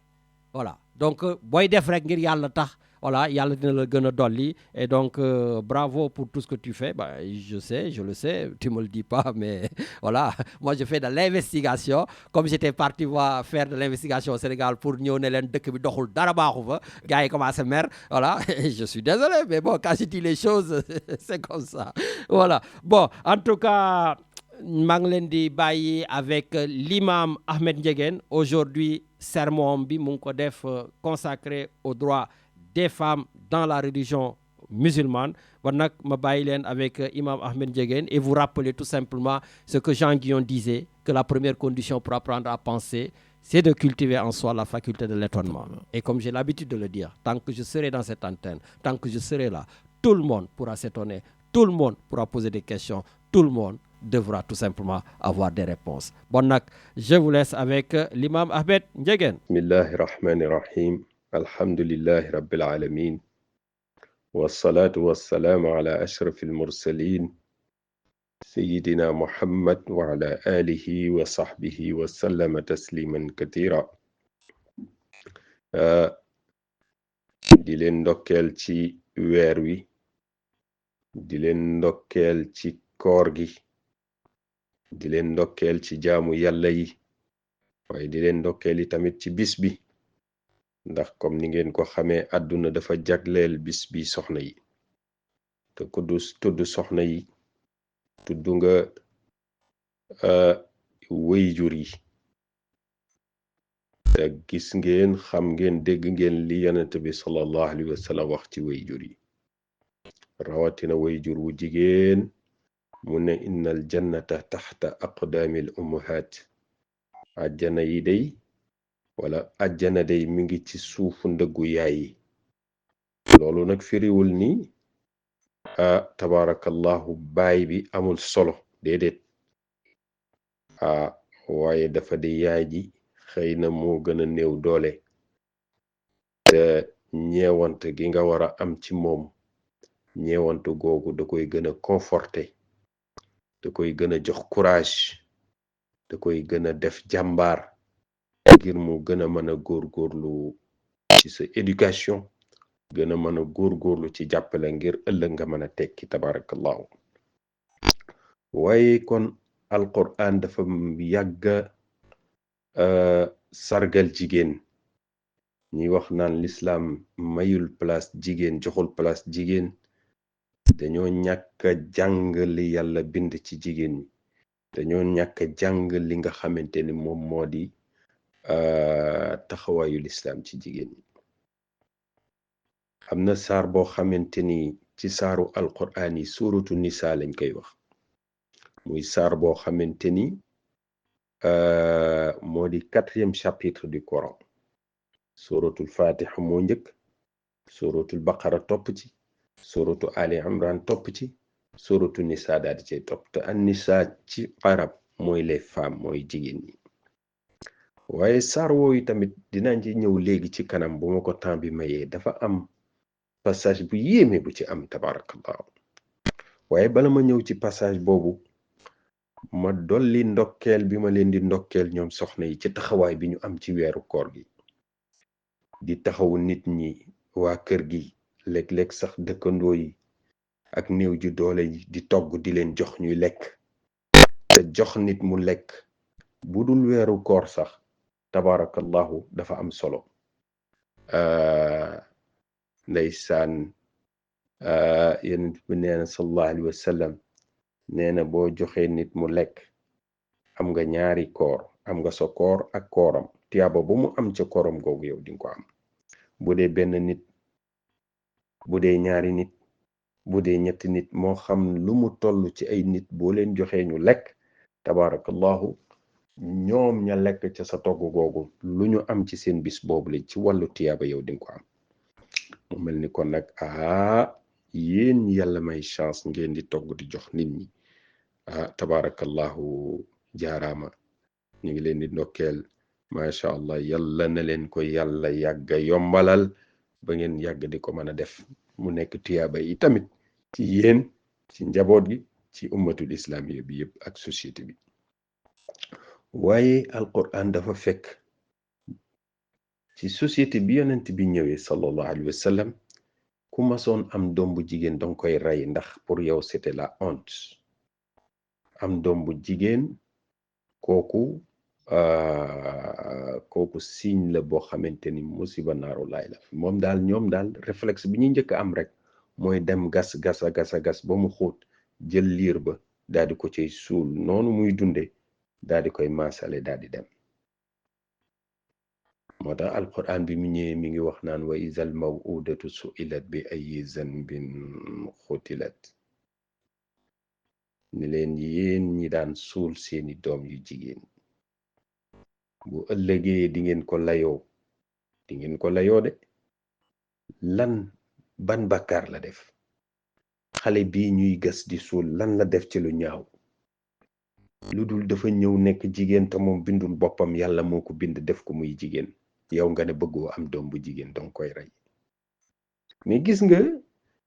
Voilà, donc booy def rek ngir yàlla tax, voilà, yàlla dina la gën a dolli. Et donc bravo pour tout ce que tu fais. Je le sais, tu me le dis pas, mais voilà, moi je fais de l'investigation. Comme j'étais parti faire de l'investigation au Sénégal pour ñëw ne leen dëkk bi doxul dara baaxu fa, gars yi commencé mer, voilà. Je suis désolé, mais bon, quand je dis les choses c'est comme ça, voilà. Bon, en tout cas, maa ngi leen di bàyyi avec l'imam Ahmed Ndiéguène. Aujourd'hui sermon bi mu ngi ko def consacré aux droits des femmes dans la religion musulmane. Bon nag ma bàyyi leen avec imam Ahmed Ndiéguène et vous rappelez tout simplement ce que Jean Guyon disait, que la première condition pour apprendre à penser, c'est de cultiver en soi la faculté de l'étonnement. Et comme j'ai l'habitude de le dire, tant que je serai dans cette antenne, tant que je serai là, tout le monde pourra s'étonner, tout le monde pourra poser des questions, tout le monde devra tout simplement avoir des réponses. Bon nag, je vous laisse avec l'imam Ahmed Ndiéguène. Bismillahir Rahmanir Rahim. Alhamdulillahi Rabbil Alamin. Wassalatu wassalamu ala ashrafil mursalin. Sayyidina Muhammad wa ala alihi wa sahbihi wa sallama tasliman kathira. Di leen ndokkeel ci weer wi, di leen ndokkeel ci koor gi, di leen ndokkeel ci jaamu yàlla yi, waaye di leen ndokkeel tamit ci bis bi, ndax comme ni ngeen ko xamee àdduna dafa jagleel bis bi soxna yi. te ku tudd soxna yi tudd nga wayjur yi. te gis ngeen, xam ngeen, dégg ngeen li yonent bi sallallahu alayhi wa sallam wax ci wayjur yi, rawatina wayjur wu jigéen. mu ne innal jannata taxta aqdaamil ummahaat. àjjana yi day, wala àjjana day mi ngi ci suufu ndëggu yaay yi. loolu nag firiwul ni tabarakallahu baay bi amul solo, déedéet. waaye dafa di yaay ji xëy na moo gën a néew doole, te ñeewante gi nga war a am ci moom, ñeewante googu da koy gën a conforter, da koy gën a jox courage, da koy gën a def jàmbaar ngir mu gën a mën a góorgóorlu ci sa éducation, gën a mën a góorgóorlu ci jàppale ngir ëllëg nga mën a tekki tabarakallahu. waaye kon alquran dafa yàgga sargal jigéen. ñuy wax naan l'islam mayul place jigéen, joxul place jigéen, dañoo ñàkk a jàng li yàlla bind ci jigéen ñi, dañoo ñàkk a jàng li nga xamante ni moom moo di taxawaayu l'islam ci jigéen ñi. am na saar boo xamante ni ci saaru alquran yi suuratu nisa lañ koy wax, muy saar boo xamante ni moo di 4e chapitre du Coran. suratul fatiha moo njëkk, suratul baqara topp ci, suratu ali imran topp ci, suratu nisa daal di cay topp. te an nisa ci arab mooy les femmes, mooy jigéen ñi. waaye saar wooyu tamit dinaa ci ñëw léegi ci kanam bu ma ko temps bi mayee. dafa am passage bu yéeme bu ci am tabarakallahu. waaye bala ma ñëw ci passage boobu, ma dolli ndokkeel bi ma leen di ndokkeel ñoom soxna yi ci taxawaay bi ñu am ci weeru koor gi di taxawu nit ñi waa kër gi léeg-léeg sax dëkkandoo yi ak néew ji doole yi di togg di leen jox ñuy lekk te jox nit mu lekk bu dul weeru koor sax tabarakallahu dafa am solo ndeysaan yonent bi nee na sallallahu alayhi wa sallam nee na boo joxee nit mu lekk am nga ñaari koor am nga sa koor ak kooram tiyaaba ba mu am ca kooram googu yow di nga ko am bu dee benn nit bu dee ñaari nit bu dee ñetti nit moo xam lu mu toll ci ay nit boo leen joxee ñu lekk tabarakallahu ñoom ña lekk ca sa togg googu lu ñu am ci seen bis boobu la ci wàllu tiyaaba yow di nga ko am mu mel ni kon nag yéen yàlla may chance ngeen di togg di jox nit ñi tabarakallahu jaaraama ñu ngi leen di ndokkeel macha allah yàlla na leen ko yàlla yàgga yombalal ba ngeen yàgg di ko mën a def mu nekk tiyaaba yi tamit ci yéen ci njaboot gi ci ummatul islamiyya bi yëpp ak société bi waaye alquran dafa fekk ci société bi yonent bi ñëwee sallallahu alayhi wa sallam ku masoon am doom bu jigéen danga koy rey ndax pour yow c'était la honte am doom bu jigéen kooku signe la boo xamante ni musiba naaru laay la moom daal ñoom daal réflexe bi ñuy njëkk am rek mooy dem gas ba mu xóot jël liir ba daal di ko cay suul noonu muy dunde daal di koy maasale daal di dem moo tax alquran bi mu ñëwee mi ngi wax naan wa izal maw'udatu su'ilat bi ayyi zanbin xutilat ni leen yéen ñi daan suul seeni doom yu jigéen bu ëllëgee di ngeen ko layoo de lan ban bàkkaar la def xale bii ñuy gas di suul lan la def ci lu ñaaw lu dul dafa ñëw nekk jigéen te moom bindul boppam yàlla moo ko bind def ko muy jigéen yow nga ne bëggoo am doom bu jigéen danga koy rey mais gis nga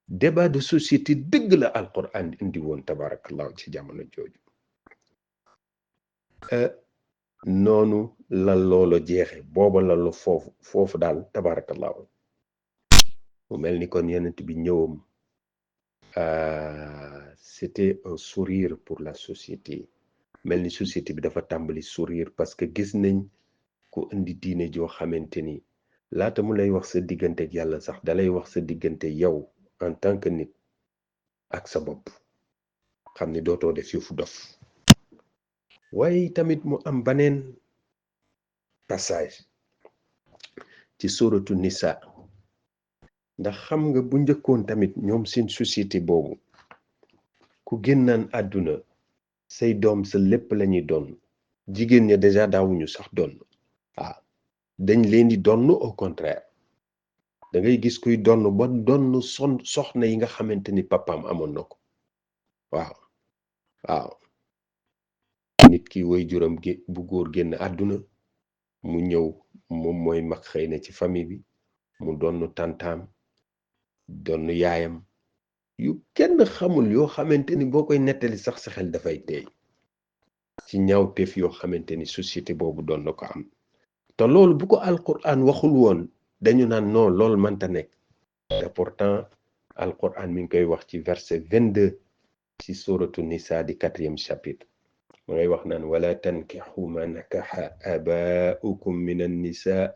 débat de société dëgg la alquran indi woon tabarakallahu ci jamono jooju noonu la loola jeexe booba la lu foofu daal tabarakallahu mu mel ni kon yonent bi ñëwam c'était un sourire pour la société mel ni société bi dafa tàmbali sourire parce que gis nañ ku indi diine joo xamante ni laata mu lay wax sa diggante ak yàlla sax dalay wax sa diggante yow en tant que nit ak sa bopp xam ni dootoo def yëfu dof waaye tamit mu am baneen passage ci suratu nisa ndax xam nga bu njëkkoon tamit ñoom seen société boobu ku génnaan àdduna say doom sa lépp lañuy doon jigéen ña déjà daawuñu sax doon dañ leen di donn au contraire da ngay gis kuy donn ba donn soxna yi nga xamante ni papaam amoon na ko waaw nit ki way juram bu góor génn àdduna mu ñëw moom mooy mag xëy na ci famille bi mu donn tantaam donn yaayam yu kenn xamul yoo xamante ni boo koy nettali sax sa xel dafay teey ci ñaawteef yoo xamante ni société boobu doon na ko am te loolu bu ko alquran waxul woon dañu naan non loolu mënta nekk te pourtant alquran mi ngi koy wax ci verset 22 ci suratu nisa di 4e chapitre ma ngay wax naan wala tankixu ma nakaxa abaukum min annisa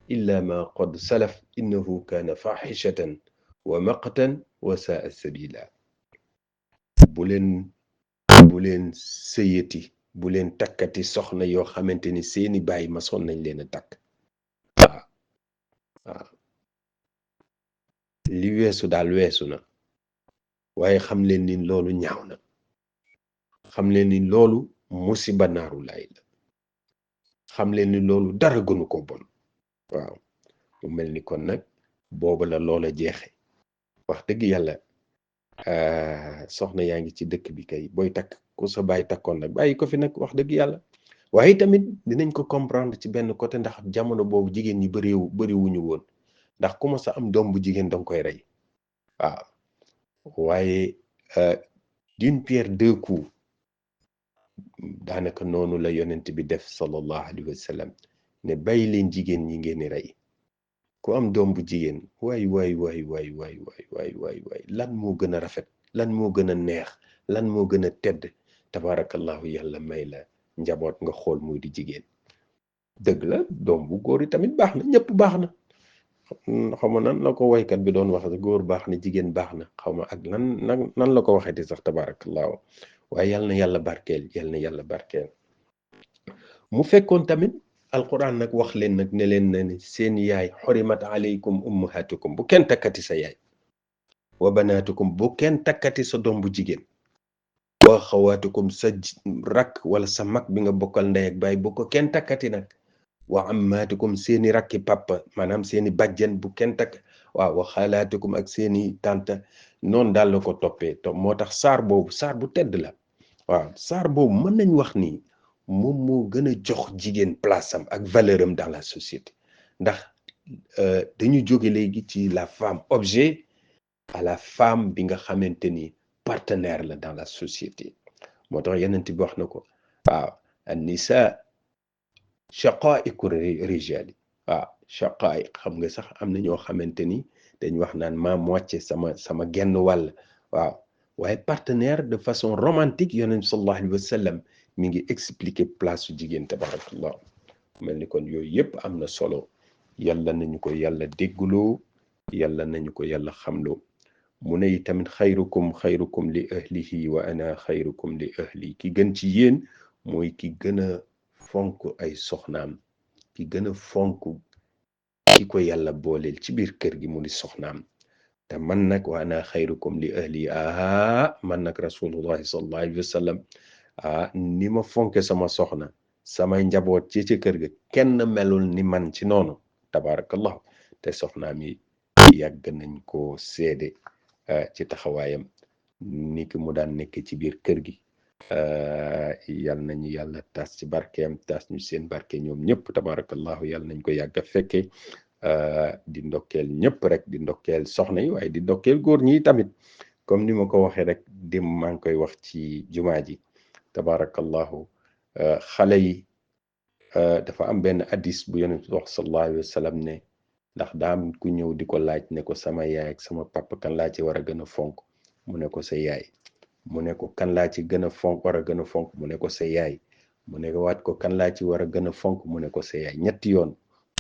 illa ma qad salaf innahu kaana faxishatan wa maqtan wa saa sabila bu leen sëyati bu leen takkati soxna yoo xamante ni seeni baay masoon nañ leen a takk waaw li weesu daal weesu na waaye xam leen ni loolu ñaaw na xam leen ni loolu musiba naaru laay la xam leen ni loolu dara gënu ko bon waaw mu mel ni kon nag booba la loola jeexe wax dëgg yàlla soxna yaa ngi ci dëkk bi kay booy takk ku sa baay takkoon nag bàyyi ko fi nag wax dëgg yàlla waaye tamit dinañ ko comprendre ci benn côté ndax jamono boobu jigéen ñi bëriwuñu woon ndax ku ma sa am doom bu jigéen danga koy rey waaw waaye d'une pierre deux coups daanaka noonu la yonent bi def sallallahu alayhi wa sallam ne bàyyi leen jigéen ñi ngeen di rey ku am doom bu jigéen waay lan moo gën a rafet lan moo gën a neex lan moo gën a tedd tabarakallahu yàlla may la njaboot nga xool muy di jigéen. dëgg la doom bu góor yi tamit baax na ñëpp baax na xaw ma nan la ko waykat bi doon wax góor baax na jigéen baax na xaw ma ak nan la ko waxeeti sax tabarakallahu waaye yal na yàlla barkeel mu fekkoon tamit alquran nag wax leen nag ne leen ne seen yaay xurimat alaykum ummahatukum bu kenn takkati sa yaay wa banatukum bu kenn takkati sa doom bu jigéen wa xawaatukum sa rakk wala sa mag bi nga bokkal ndey ak baay bu ko kenn takkati nag wa ammaatukum seeni rakki papa maanaam seeni bàjjen bu kenn takk waaw wa xalaatukum ak seeni tante noonu daal la ko toppee moo tax saar boobu saar bu tedd la waaw saar boobu mën nañ wax ni moom moo gën a jox jigéen place am ak valeur am dans la société ndax dañu jóge léegi ci la femme objet à la femme bi nga xamante ni partenaire la dans la société moo tax yeneen bi wax na ko waaw an-nisaa shaqaa'iqu rijaali waaw shaqaa'iq xam nga sax am na ñoo xamante ni dañ wax naan ma moitié sama genn wàll waaw waaye partenaire de façon romantique yonent bi sallallahu alayhi wa sallam mi ngi expliquer place su jigéen tabarakallah mel ni kon yooyu yëpp am na solo yàlla nañu ko yàlla déggloo yàlla nañu ko yàlla xamloo mu ne tamit xayrukum li ahlihi wa ana xayrukum li ahli ki gën ci yéen mooy ki gën a fonk ay soxnaam ki gën a fonk ki ko yàlla booleel ci biir kër gi mu di soxnaam te man nag wa ana xayrukum li ahli man nag rasulullahi sallallahu alayhi wa sallam ni ma fonke sama soxna samay njaboot ci kër ga kenn melul ni man ci noonu tabarakallahu te soxnaam yi yàgg nañ ko seede ci taxawaayam ni ki mu daan nekk ci biir kër gi yal nañu yàlla tas ci barkeem tas ñu seen barke ñoom ñëpp tabarakallahu yal nañ ko yàgg a fekke di ndokkeel ñëpp rek di ndokkeel soxna yi waaye di ndokkeel góor ñi tamit comme ni ma ko waxee rek dim maa ngi koy wax ci jumaa ji tabarakallahu xale yi dafa am benn hadis bu yonent wax sallallahu alayhi wa sallam ne ndax daam ku ñëw di ko laaj ne ko sama yaay ak sama papa kan laa ci war a gën a fonk mu ne ko sa yaay mu ne ko kan laa ci gën a fonk war a gën a fonk mu ne ko sa yaay mu ne ko waat ko kan laa ci war a gën a fonk mu ne ko sa yaay ñetti yoon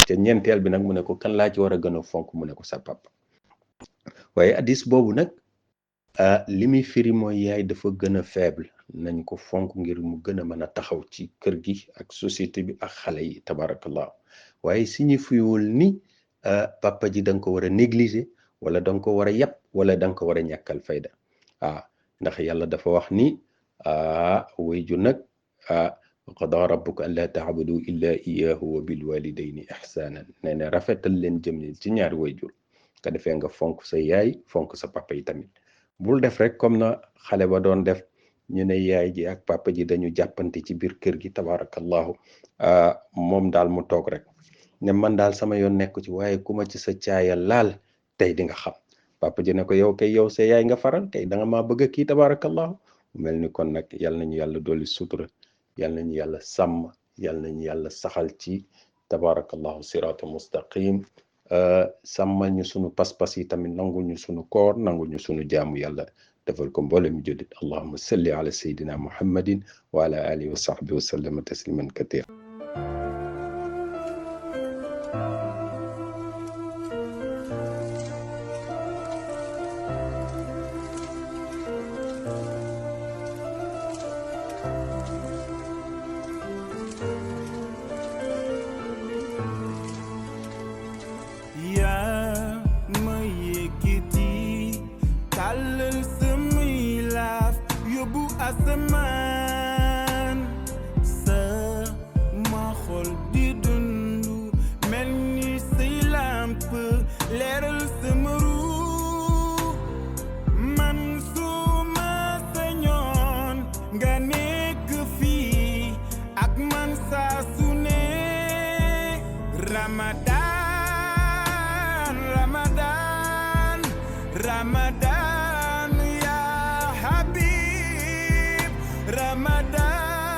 te ñeenteel bi nag mu ne ko kan laa ci war a gën a fonk mu ne ko sa papa waaye hadis boobu nag li muy firi mooy yaay dafa gën a faible nañ ko fonk ngir mu gën a mën a taxaw ci kër gi ak société bi ak xale yi tabarakallah waaye signifiewul ni papa ji da nga ko war a négliger wala da nga ko war a yàpp wala da nga ko war a ñàkkal fayda ndax yàlla dafa wax ni wayju nag wa qadaa rabbuka an laa ta'budu illa iyyahu wa bil walidayni ihsanan nee na rafetal leen jëm ci ñaari wayjur ka defee nga fonk sa yaay fonk sa papa yi tamit bul def rek comme na xale ba doon def ñu ne yaay ji ak papa ji dañu jàppante ci biir kër gi tabarakallahu moom daal mu toog rek ne man daal sama yoon nekk ci waaye ku ma ci sa caaya laal tey di nga xam papa ji ne ko yow sa yaay nga faral tey da nga maa bëgg kii tabarakallahu mel ni kon nag yal nañu yàlla dolli sutura yal nañu yàlla sàmm yal nañu yàlla saxal ci tabarakallahu siraatul mustaqim sàmmal ñu sunu pas-pas yi tamit nangul ñu sunu koor nangul ñu sunu jaamu yàlla defal ko mboole mi jullit allahumma salli ala sayyidina muhammadin wa ala alihi wa sahbihi wa sallama tasliman kathira Ramadan ya Habib Ramadan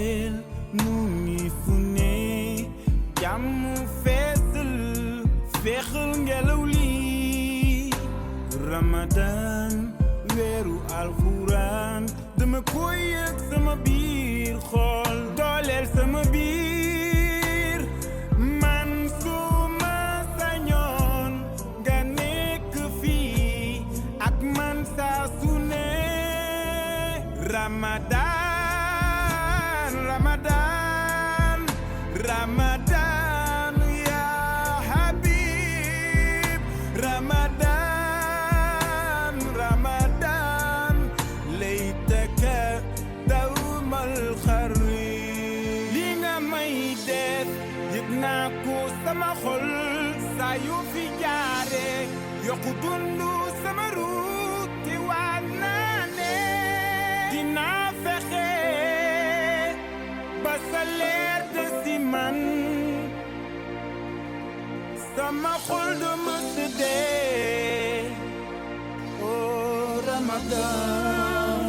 mbëggeel mu ngi fu ne jàmm feesal feexal ngelaw li Ramadan weeru alxuraan dama koy yëg sama biir xol dooleel sama biir man suma sañoon nga nekk fii ak man saa su ne Ramadan Ramadan Ramadan ya Habib Ramadan Ramadan laytaka dawmal xarri li nga may def yëg naa ko sama xol saa yu fi jaare yokku dundu sama ruut te waat naa ne dinaa fexe ba sa leer de si man sama xol du mës dee oh Ramadan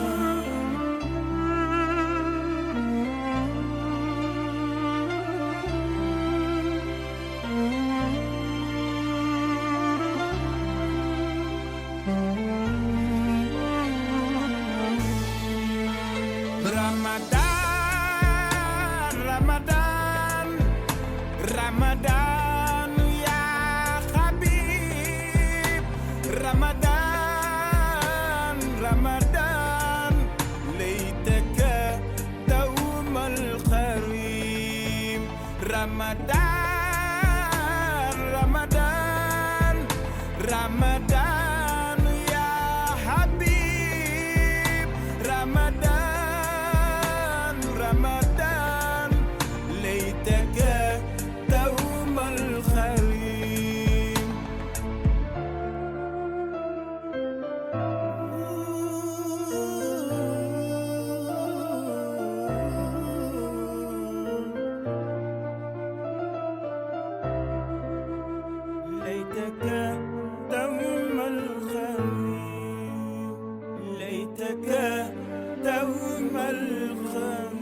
Ramadan Ramadan Ramadan ya Habib Ramadan Ramadan laytaka dawmal karim Ramadan Ramadan Ramadan ya Habib Ramadan Ramadan laytaka dawmal karim ليتك دوم الخير ليتك دوم الخير